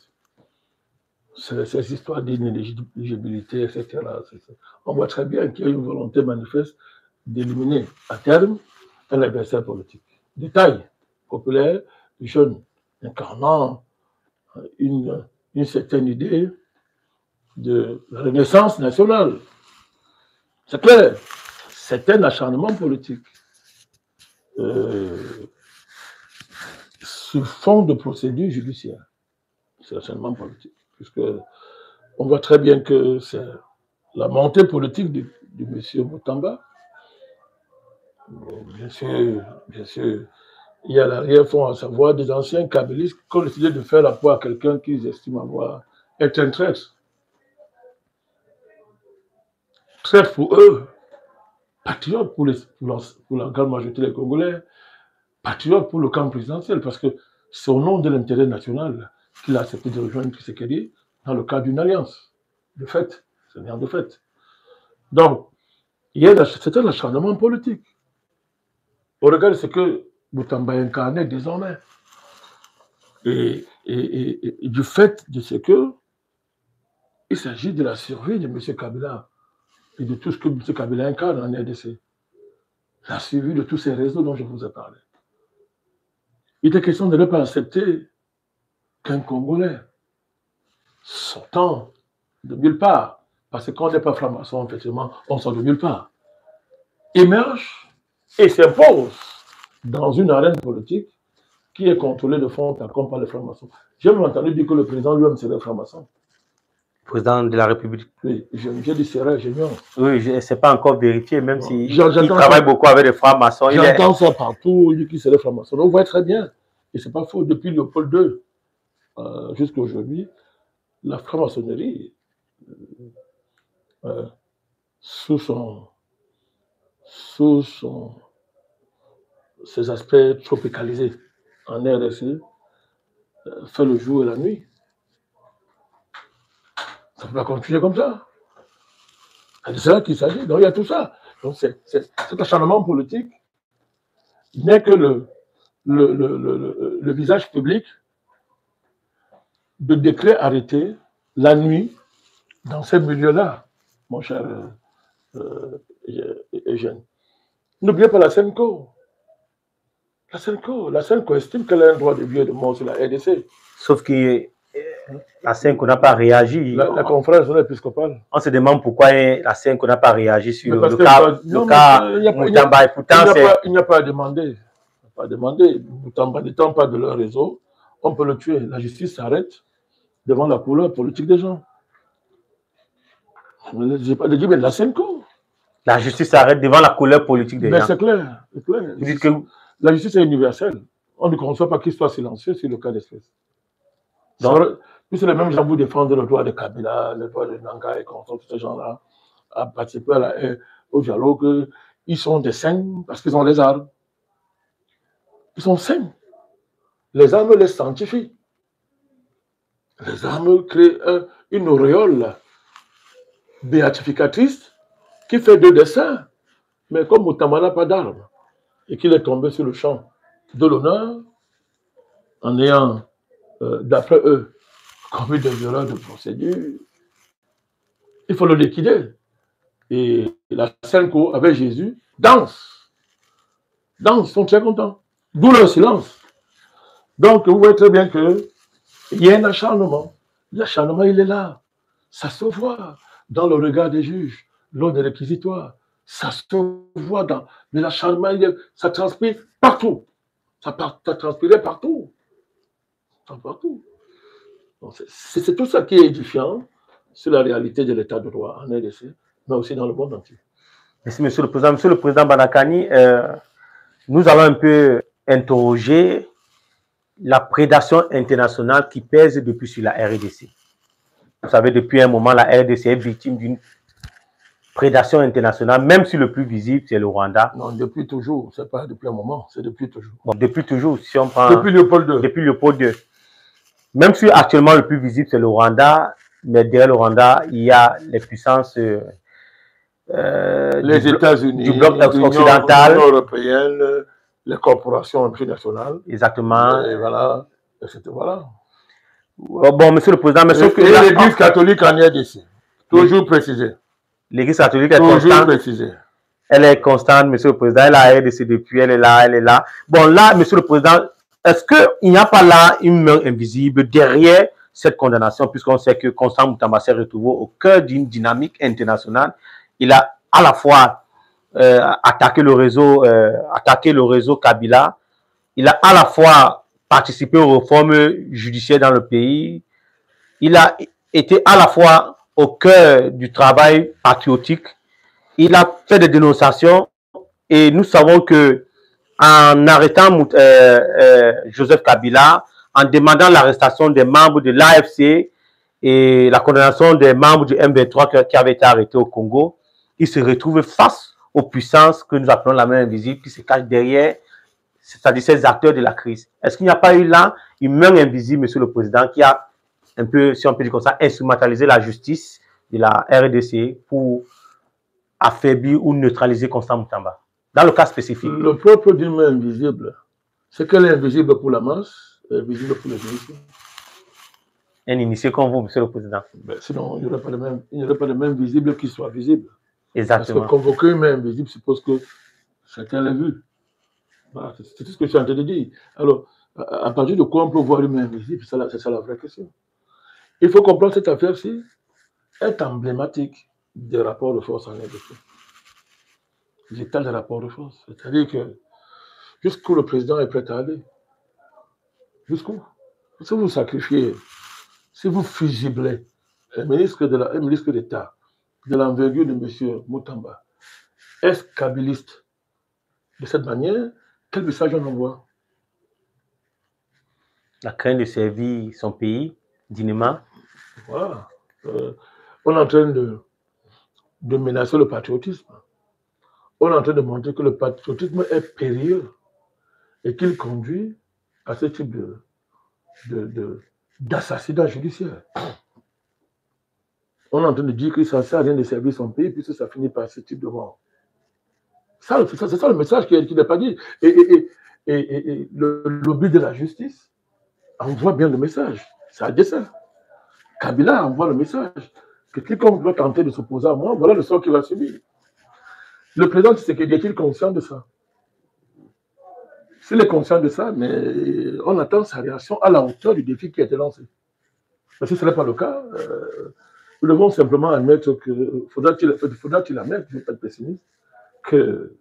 Speaker 2: Ces histoires d'inéligibilité, etc. On voit très bien qu'il y a une volonté manifeste d'éliminer à terme un adversaire politique. De taille populaire, jeune, incarnant une certaine idée de renaissance nationale. C'est clair, c'est un acharnement politique. Sous fond de procédure judiciaire. C'est l'acharnement politique. Puisque on voit très bien que c'est la montée politique du monsieur Moutamba. Bien sûr, il y a l'arrière-fond, à savoir des anciens kabylistes qui ont décidé de faire la peau à quelqu'un qu'ils estiment avoir être un traître. Traître pour eux, patriote pour la grande majorité des Congolais, patriote pour le camp présidentiel, parce que c'est au nom de l'intérêt national qu'il a accepté de rejoindre Tshisekedi dans le cadre d'une alliance. De fait, c'est une alliance de fait. Donc, c'est un acharnement politique. On regarde ce que Moutamba incarnait désormais. Et du fait de ce que il s'agit de la survie de M. Kabila et de tout ce que M. Kabila incarne en RDC. La survie de tous ces réseaux dont je vous ai parlé. Il était question de ne pas accepter qu'un Congolais sortant de nulle part, parce que quand on n'est pas franc-maçon, effectivement, on sort de nulle part, émerge et s'impose dans une arène politique qui est contrôlée de fond en comble par les francs-maçons. J'ai même entendu dire que le président lui-même serait franc-maçon.
Speaker 1: Président de la République.
Speaker 2: Oui, j'ai dit serait ingénieur.
Speaker 1: Oui, ce n'est pas encore vérifié, même s'il travaille beaucoup avec les francs-maçons.
Speaker 2: J'entends ça partout, il dit qu'il serait franc-maçon. On voit très bien. Et ce n'est pas faux. Depuis Léopold II jusqu'à aujourd'hui, la franc-maçonnerie, sous ses aspects tropicalisés en RDC, fait le jour et la nuit. Ça ne peut pas continuer comme ça. C'est ça qu'il s'agit. Donc il y a tout ça. Donc cet acharnement politique n'est que le visage public de décrets arrêtés la nuit dans ces milieux-là. mon cher Eugène. N'oubliez pas la Senco. La Senco estime qu'elle a un droit de vie et de mort sur la RDC.
Speaker 1: Sauf que la Senco n'a pas réagi.
Speaker 2: La conférence épiscopale.
Speaker 1: On se demande pourquoi la Senco n'a pas réagi sur le cas Moutamba. Et pourtant,
Speaker 2: il n'y a pas à demander. Moutamba n'étant pas de leur réseau, on peut le tuer. La justice s'arrête devant la couleur politique des gens. Je n'ai pas dit, mais la Senco.
Speaker 1: La justice s'arrête devant la couleur politique des gens.
Speaker 2: C'est clair. Vous dites que la justice est universelle. On ne conçoit pas qu'il soit silencieux sur le cas d'espèce. Puis c'est les mêmes gens qui défendent le droit de Kabila, le droit de Nanga et tous ces gens-là à participer au dialogue. Ils sont des saints parce qu'ils ont les armes. Ils sont saints. Les armes les sanctifient. Les armes créent une auréole béatificatrice qui fait d'eux des saints. Mais comme Moutamba n'a pas d'armes et qu'il est tombé sur le champ de l'honneur en ayant, d'après eux, commis des erreurs de procédure, il faut le liquider. Et la Senco, avec Jésus, danse. Ils sont très contents. D'où leur silence. Donc, vous voyez très bien qu'il y a un acharnement. L'acharnement, il est là. Ça se voit dans le regard des juges, lors des réquisitoires. Ça se voit dans l'acharnement, ça transpire partout. Ça transpirait partout. Partout. C'est tout ça qui est édifiant sur la réalité de l'état de droit en RDC, mais aussi dans le monde entier.
Speaker 1: Merci, Monsieur le Président. Monsieur le Président Banakani, nous allons un peu interroger la prédation internationale qui pèse depuis sur la RDC. Vous savez, depuis un moment, la RDC est victime d'une prédation internationale, même si le plus visible, c'est le Rwanda.
Speaker 2: Non, depuis toujours. Ce n'est pas depuis un moment, c'est depuis toujours.
Speaker 1: Bon, depuis toujours, si on prend...
Speaker 2: Depuis Léopold II.
Speaker 1: Depuis Léopold II. Même si actuellement, le plus visible, c'est le Rwanda, mais derrière le Rwanda, il y a les puissances...
Speaker 2: les États-Unis,
Speaker 1: du bloc occidental,
Speaker 2: l'Union européenne, les corporations internationales.
Speaker 1: Exactement.
Speaker 2: Et voilà. Voilà.
Speaker 1: Bon, Monsieur le Président, mais sauf que...
Speaker 2: l'Église catholique en est d'ici. Toujours précisé.
Speaker 1: L'Église catholique est constante.
Speaker 2: Précisé.
Speaker 1: Elle est constante, Monsieur le Président. Elle a RDC depuis, elle est là. Bon, là, Monsieur le Président, est-ce qu'il n'y a pas là une main invisible derrière cette condamnation, puisqu'on sait que Constant Moutamba s'est retrouvé au cœur d'une dynamique internationale. Il a à la fois attaqué le réseau Kabila, il a à la fois participé aux réformes judiciaires dans le pays, il a été à la fois au cœur du travail patriotique, il a fait des dénonciations et nous savons que en arrêtant Joseph Kabila, en demandant l'arrestation des membres de l'AFC et la condamnation des membres du M23 qui avaient été arrêtés au Congo, il se retrouve face aux puissances que nous appelons la main invisible qui se cachent derrière, c'est-à-dire ces acteurs de la crise. Est-ce qu'il n'y a pas eu là une main invisible, Monsieur le Président, qui a un peu, si on peut dire comme ça, instrumentalisé la justice de la RDC pour affaiblir ou neutraliser Constant Moutamba? Dans le cas spécifique.
Speaker 2: Le propre d'une main invisible, c'est qu'elle est invisible pour la masse, invisible pour les initiés.
Speaker 1: Un initié comme vous, Monsieur le Président.
Speaker 2: Ben, sinon, il n'y aurait pas de main visible qui soit visible.
Speaker 1: Exactement.
Speaker 2: Parce que convoquer une main invisible suppose que chacun l'a vu. Voilà, c'est tout ce que je suis en train de dire. Alors, à partir de quoi on peut voir une main invisible? C'est ça la vraie question. Il faut comprendre cette affaire-ci est emblématique des rapports de force en RDC. L'état des rapports de force. C'est-à-dire que jusqu'où le président est prêt à aller. Jusqu'où? Si vous sacrifiez, si vous fusiblez un ministre d'État de l'envergure de M. Moutamba, est-ce kabiliste de cette manière, quel message on envoie?
Speaker 1: La crainte de servir son pays dignement.
Speaker 2: Voilà. On est en train de menacer le patriotisme. On est en train de montrer que le patriotisme est périlleux et qu'il conduit à ce type d'assassinat judiciaire. On est en train de dire qu'il ne sert à rien de servir son pays puisque ça finit par ce type de mort. C'est ça le message qui n'est pas dit. Et le lobby de la justice envoie bien le message. C'est à dessein. Kabila envoie le message. que quiconque doit tenter de s'opposer à moi, voilà le sort qu'il va subir. Le président Tshisekedi est-il conscient de ça? S'il est conscient de ça, mais on attend sa réaction à la hauteur du défi qui a été lancé. Mais si ce n'est pas le cas, nous devons simplement admettre que, faudra-t-il admettre, je ne suis pas pessimiste, que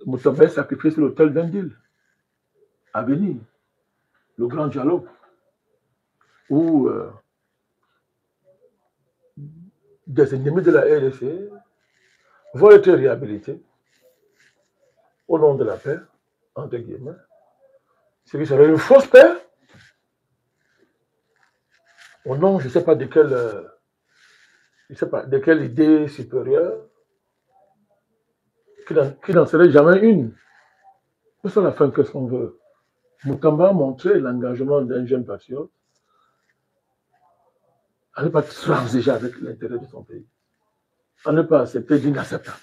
Speaker 2: Moutamba est sacrifié sur l'autel d'un deal à venir, le grand dialogue, où des ennemis de la RDC vont être réhabilités au nom de la paix, entre guillemets, ce qui serait une fausse paix, au nom, je ne sais pas de quelle idée supérieure, qui n'en serait jamais une. C'est ça la fin, qu'est-ce qu'on veut. Moutamba a montré l'engagement d'un jeune patriote à ne pas transiger avec l'intérêt de son pays, à ne pas accepter l'inacceptable.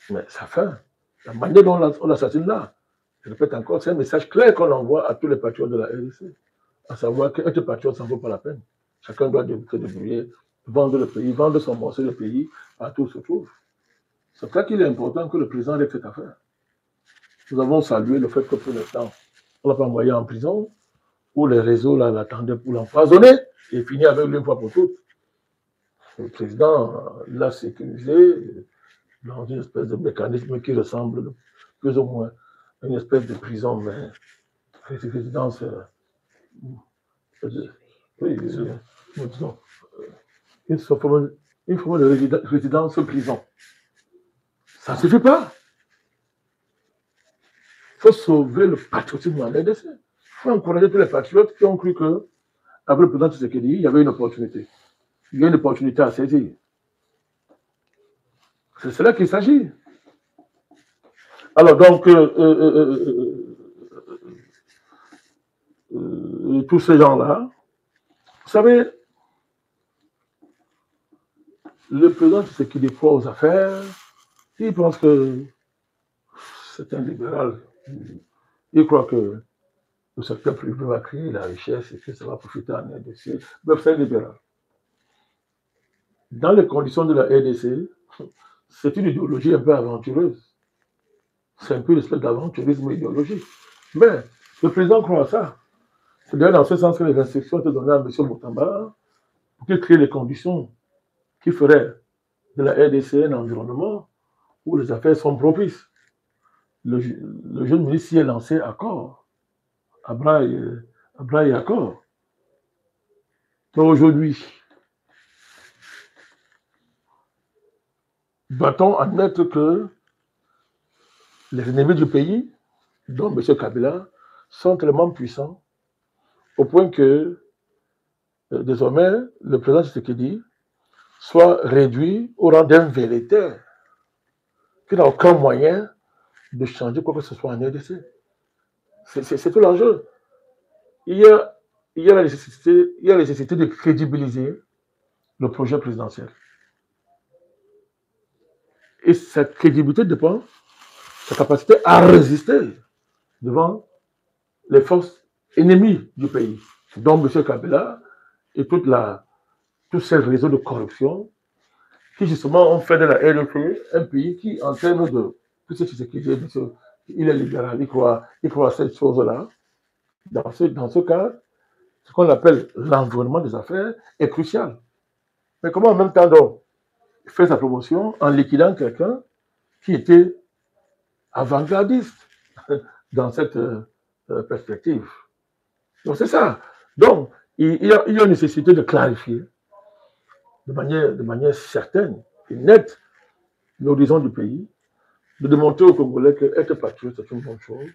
Speaker 2: Mais sa fin, la manière dont on l'assassine là, je répète encore, c'est un message clair qu'on envoie à tous les patriotes de la RDC, à savoir qu'être patriote, ça ne vaut pas la peine. Chacun doit se débrouiller, vendre le pays, vendre son morceau de pays, partout où se trouve. C'est pour ça qu'il est important que le président règle cette affaire. Nous avons salué le fait que pour l'instant, on ne l'a pas envoyé en prison, où les réseaux l'attendaient pour l'empoisonner et finir avec lui une fois pour toutes. Le président l'a sécurisé dans une espèce de mécanisme qui ressemble plus ou moins à une espèce de prison, mais résidence. Oui, disons, une forme de résidence prison. Ça ne suffit pas. Il faut sauver le patriotisme en RDC. Il faut encourager tous les patriotes qui ont cru que, après le président Tshisekedi, il y avait une opportunité. Il y a une opportunité à saisir. C'est cela qu'il s'agit. Alors donc, tous ces gens-là, vous savez, le président Tshisekedi croit aux affaires, il pense que c'est un libéral. Il croit que le secteur privé va créer la richesse et que ça va profiter à la RDC. Bref, c'est un libéral. Dans les conditions de la RDC, c'est une idéologie un peu aventureuse. C'est un peu une espèce d'aventurisme idéologique. Mais le président croit à ça. C'est d'ailleurs dans ce sens que les instructions étaient données à M. Moutamba pour qu'il crée les conditions qui feraient de la RDC un environnement où les affaires sont propices. Le jeune ministre s'y est lancé à corps, à bras et à corps. Donc aujourd'hui, doit-on admettre que les ennemis du pays, dont M. Kabila, sont tellement puissants au point que désormais, le président Tshisekedi soit réduit au rang d'un velléitaire qui n'a aucun moyen de changer quoi que ce soit en RDC. C'est tout l'enjeu. Il y a la nécessité de crédibiliser le projet présidentiel. Et cette crédibilité dépend de sa capacité à résister devant les forces ennemies du pays, dont M. Kabila et tous ces réseaux de corruption qui justement ont fait de la RDC un pays qui, en termes de tout ce qui est, il est libéral, il croit à cette chose-là. Dans ce cas, ce qu'on appelle l'environnement des affaires est crucial. Mais comment en même temps donc faire sa promotion en liquidant quelqu'un qui était avant-gardiste dans cette perspective? Donc c'est ça. Donc il y a une nécessité de clarifier de manière certaine et nette l'horizon du pays, de démontrer aux Congolais qu'être patriote c'est une bonne chose,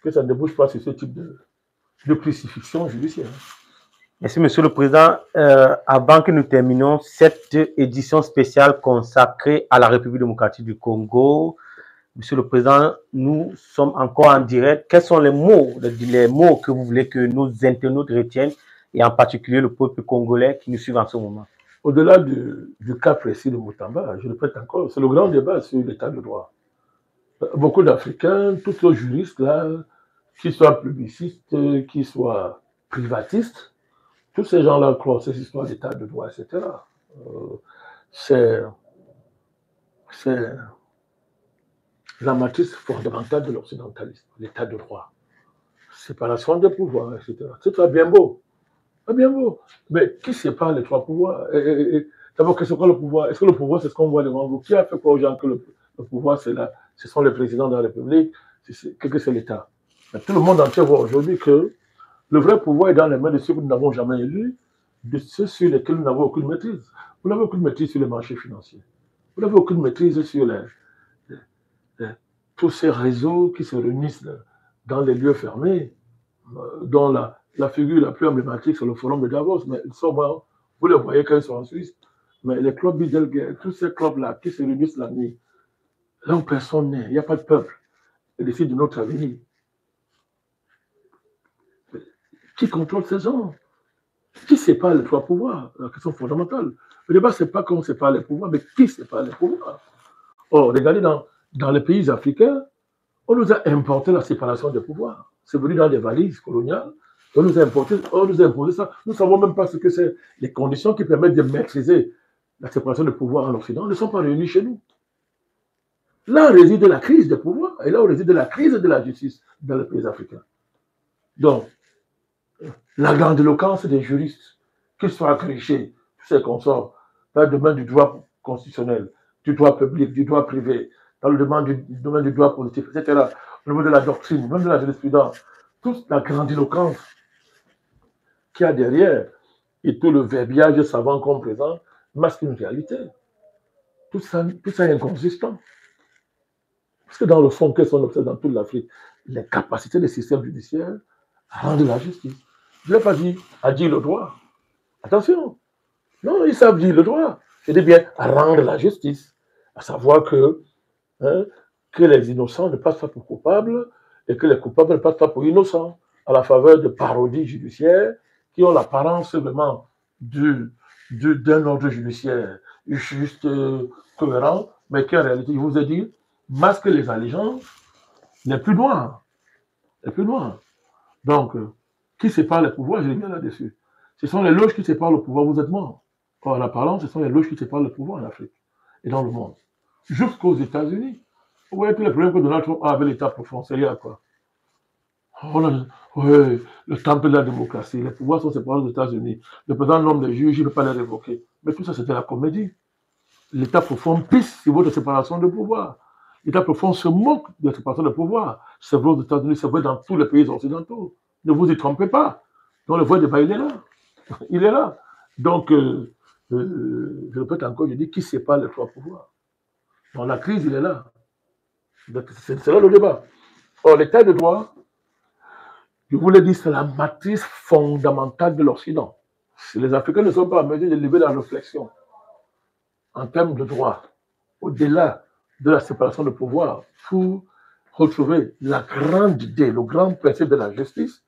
Speaker 2: que ça ne débouche pas sur ce type de crucifixion judiciaire.
Speaker 1: Merci, Monsieur le Président. Avant que nous terminions cette édition spéciale consacrée à la République démocratique du Congo, Monsieur le Président, nous sommes encore en direct. Quels sont les mots que vous voulez que nos internautes retiennent, et en particulier le peuple congolais qui nous suit en ce moment?
Speaker 2: Au-delà du cas précis de Moutamba, je le répète encore, c'est le grand débat sur l'état de droit. Beaucoup d'Africains, tous les juristes là, qu'ils soient publicistes, qu'ils soient privatistes, tous ces gens-là croient ces histoires d'état de droit, etc. C'est la matrice fondamentale de l'occidentalisme, l'état de droit. Séparation des pouvoirs, etc. C'est très bien beau. Très bien beau. Mais qui sépare les trois pouvoirs? D'abord, qu'est-ce que le pouvoir? Est-ce que le pouvoir, c'est ce qu'on voit devant vous? Qui a fait quoi aux gens que le pouvoir, c'est là? Ce sont les présidents de la République. Qu'est-ce que c'est l'État? Tout le monde entier voit aujourd'hui que le vrai pouvoir est dans les mains de ceux que nous n'avons jamais élus, de ceux sur lesquels nous n'avons aucune maîtrise. Vous n'avez aucune maîtrise sur les marchés financiers. Vous n'avez aucune maîtrise sur tous ces réseaux qui se réunissent dans les lieux fermés, dont la figure la plus emblématique, c'est le forum de Davos. Mais ils sont morts. Vous les voyez quand ils sont en Suisse. Mais les clubs Bilderberg, tous ces clubs-là qui se réunissent la nuit, là où personne n'est, il n'y a pas de peuple. Ils décident de notre avenir. Qui contrôle ces gens? Qui sépare les trois pouvoirs? La question fondamentale. Le débat, ce n'est pas comment sépare les pouvoirs, mais qui sépare les pouvoirs? Or, regardez, dans les pays africains, on nous a importé la séparation des pouvoirs. C'est venu dans des valises coloniales. On nous a imposé ça. Nous ne savons même pas ce que c'est. Les conditions qui permettent de maîtriser la séparation des pouvoirs en Occident ne sont pas réunies chez nous. Là réside la crise des pouvoirs et là réside la crise de la justice dans les pays africains. Donc, la grandiloquence des juristes, qu'ils soient accrochés, tous ces consorts, dans le domaine du droit constitutionnel, du droit public, du droit privé, dans le domaine du droit politique, etc., au niveau de la doctrine, même de la jurisprudence, toute la grandiloquence qu'il y a derrière et tout le verbiage savant qu'on présente masque une réalité. Tout ça est inconsistant. Parce que dans le fond, qu'est-ce qu'on observe dans toute l'Afrique? Les capacités des systèmes judiciaires à rendre la justice. Je ne l'ai pas dit à dire le droit. Attention. Non, ils savent dire le droit. Je dis bien à rendre la justice. À savoir que les innocents ne passent pas pour coupables et que les coupables ne passent pas pour innocents, à la faveur de parodies judiciaires qui ont l'apparence vraiment d'un ordre judiciaire juste, cohérent, mais qui en réalité, je vous ai dit, masque les allégeances les plus noires. Les plus noires. Donc, qui sépare les pouvoirs, je l'ai bien là-dessus. Ce sont les loges qui séparent le pouvoir, vous êtes morts. Or, en apparence, ce sont les loges qui séparent le pouvoir en Afrique et dans le monde. Jusqu'aux États-Unis. Vous voyez tous les problèmes que Donald Trump a avec l'État profond, c'est lié à quoi? Oui, le temple de la démocratie, les pouvoirs sont séparés aux États-Unis. Le président nomme les juges, il ne peut pas les révoquer. Mais tout ça, c'était la comédie. L'État profond pisse sur votre séparation de pouvoir. L'État profond se moque de la séparation de pouvoir. C'est vrai aux États-Unis, c'est vrai dans tous les pays occidentaux. Ne vous y trompez pas. Donc le vrai débat, il est là. Il est là. Donc, je répète encore, je dis qui sépare les trois pouvoirs. Dans la crise, il est là. C'est là le débat. Or, l'état de droit, je vous l'ai dit, c'est la matrice fondamentale de l'Occident. Si les Africains ne sont pas en mesure de lever la réflexion en termes de droit, au-delà de la séparation de pouvoir, pour retrouver la grande idée, le grand principe de la justice,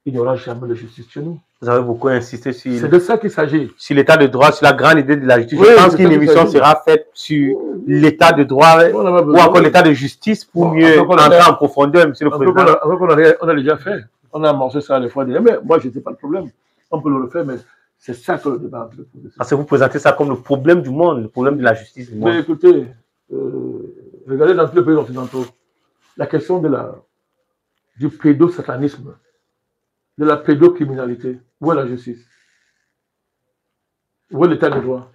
Speaker 2: il n'y aura jamais de justice chez nous.
Speaker 1: Vous avez beaucoup insisté sur...
Speaker 2: C'est de ça qu'il s'agit.
Speaker 1: Sur l'état de droit, sur la grande idée de la justice.
Speaker 2: Oui,
Speaker 1: je pense qu'une émission sera faite sur l'état de droit ou encore l'état de justice pour mieux entrer en profondeur, monsieur le président.
Speaker 2: On a déjà fait. On a amorcé ça les fois déjà. Mais moi, je n'ai pas de problème. On peut le refaire, mais c'est ça que le débat.
Speaker 1: Parce que vous présentez ça comme le problème du monde, le problème de la justice du monde.
Speaker 2: Mais écoutez, regardez dans tous les pays occidentaux, la question du pédosatanisme, de la pédocriminalité, où est la justice? Où est l'état de droit?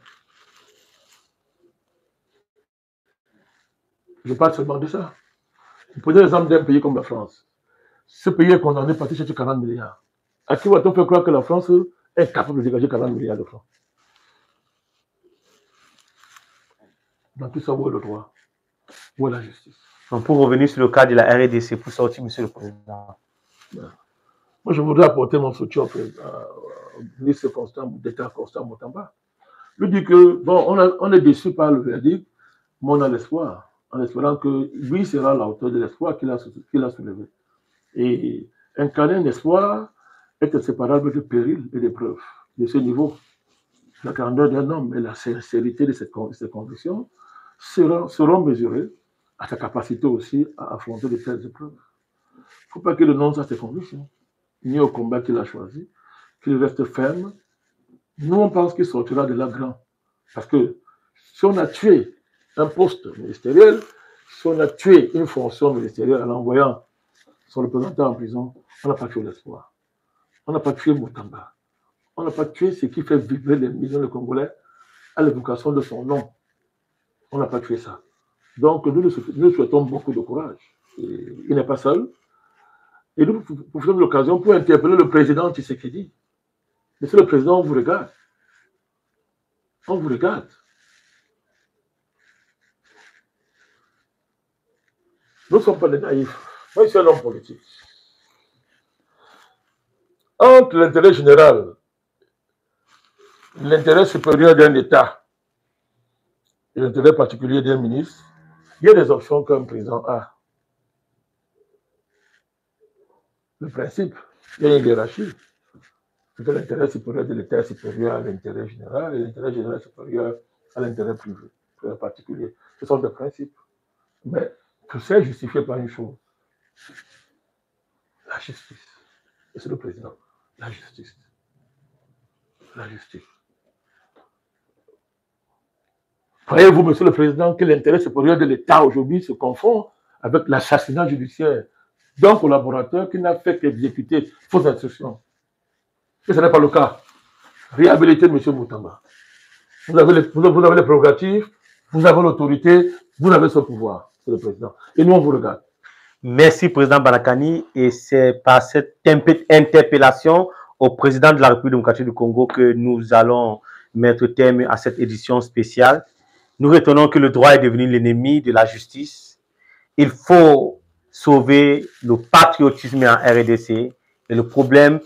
Speaker 2: Je parle seulement de ça. Vous prenez l'exemple d'un pays comme la France. Ce pays est condamné par chercher 40 milliards. À qui va-t-on faire croire que la France est capable de dégager 40 milliards de francs? Dans tout ça, où est le droit? Où est la justice?
Speaker 1: Donc, pour revenir sur le cas de la RDC, pour sortir, monsieur le président.
Speaker 2: Moi, je voudrais apporter mon soutien au ministre d'État Constant Mutamba. Lui dit que, bon, on est déçu par le verdict, mais on a l'espoir, en espérant que lui sera l'auteur de l'espoir qu'il a soulevé. Et incarner un espoir est inséparable de péril et d'épreuves. De ce niveau, la grandeur d'un homme et la sincérité de ses convictions seront mesurées à sa capacité aussi à affronter de telles épreuves. Il ne faut pas qu'il renonce à ses convictions, ni au combat qu'il a choisi, qu'il reste ferme. Nous, on pense qu'il sortira de là grand. Parce que si on a tué un poste ministériel, si on a tué une fonction ministérielle en envoyant son représentant en prison, on n'a pas tué l'espoir. On n'a pas tué Moutamba. On n'a pas tué ce qui fait vibrer les millions de Congolais à l'évocation de son nom. On n'a pas tué ça. Donc, nous souhaitons beaucoup de courage. Et il n'est pas seul. Et nous profitons de l'occasion pour interpeller le président Tshisekedi. Monsieur le Président, on vous regarde. On vous regarde. Nous ne sommes pas des naïfs. Moi, je suis un homme politique. Entre l'intérêt général, l'intérêt supérieur d'un État et l'intérêt particulier d'un ministre, il y a des options qu'un président a. Le principe, il y a une hiérarchie. L'intérêt supérieur de l'État est supérieur à l'intérêt général et l'intérêt général est supérieur à l'intérêt privé, particulier. Ce sont des principes. Mais tout ça est justifié par une chose. La justice. Monsieur le Président, la justice. La justice. Croyez-vous, Monsieur le Président, que l'intérêt supérieur de l'État aujourd'hui se confond avec l'assassinat judiciaire d'un collaborateur qui n'a fait qu'exécuter fausses instructions? Et ce n'est pas le cas. Réhabiliter M. Moutamba. Vous avez les prérogatives, vous avez l'autorité, vous avez ce pouvoir, c'est le président. Et nous, on vous regarde.
Speaker 1: Merci, Président Banakani. Et c'est par cette interpellation au président de la République démocratique du Congo que nous allons mettre terme à cette édition spéciale. Nous retenons que le droit est devenu l'ennemi de la justice. Il faut sauver le patriotisme en RDC. Et le problème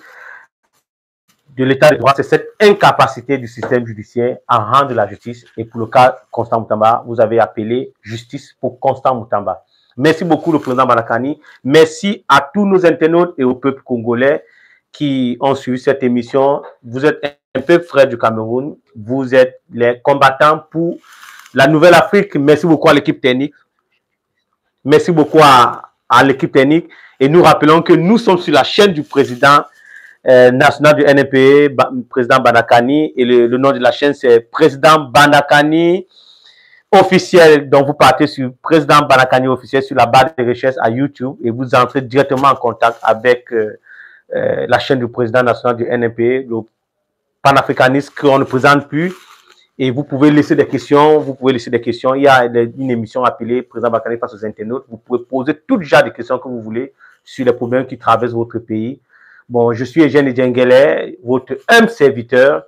Speaker 1: de l'état de droit, c'est cette incapacité du système judiciaire à rendre la justice. Et pour le cas Constant Moutamba, vous avez appelé justice pour Constant Moutamba. Merci beaucoup, le président Banakani. Merci à tous nos internautes et au peuple congolais qui ont suivi cette émission. Vous êtes un peu frères du Cameroun. Vous êtes les combattants pour la nouvelle Afrique. Merci beaucoup à l'équipe technique. Merci beaucoup à l'équipe technique. Et nous rappelons que nous sommes sur la chaîne du président national du NPE, président Banakani. Et le nom de la chaîne, c'est Président Banakani officiel. Donc, vous partez sur Président Banakani officiel sur la barre de recherche à YouTube et vous entrez directement en contact avec la chaîne du président national du NPE, le panafricaniste qu'on ne présente plus. Et vous pouvez laisser des questions. Vous pouvez laisser des questions. Il y a une émission appelée Président Banakani face aux internautes. Vous pouvez poser tout genre de questions que vous voulez sur les problèmes qui traversent votre pays. Bon, je suis Eugène Djengele, votre humble serviteur.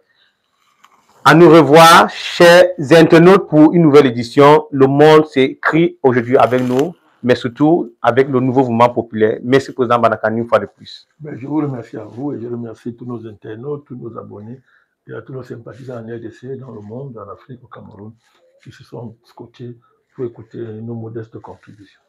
Speaker 1: À nous revoir, chers internautes, pour une nouvelle édition. Le monde s'écrit aujourd'hui avec nous, mais surtout avec le nouveau mouvement populaire. Merci, Président Banakani, une fois de plus.
Speaker 2: Ben, je vous remercie à vous et je remercie tous nos internautes, tous nos abonnés et à tous nos sympathisants en RDC, dans le monde, en Afrique, au Cameroun, qui se sont scotchés pour écouter nos modestes contributions.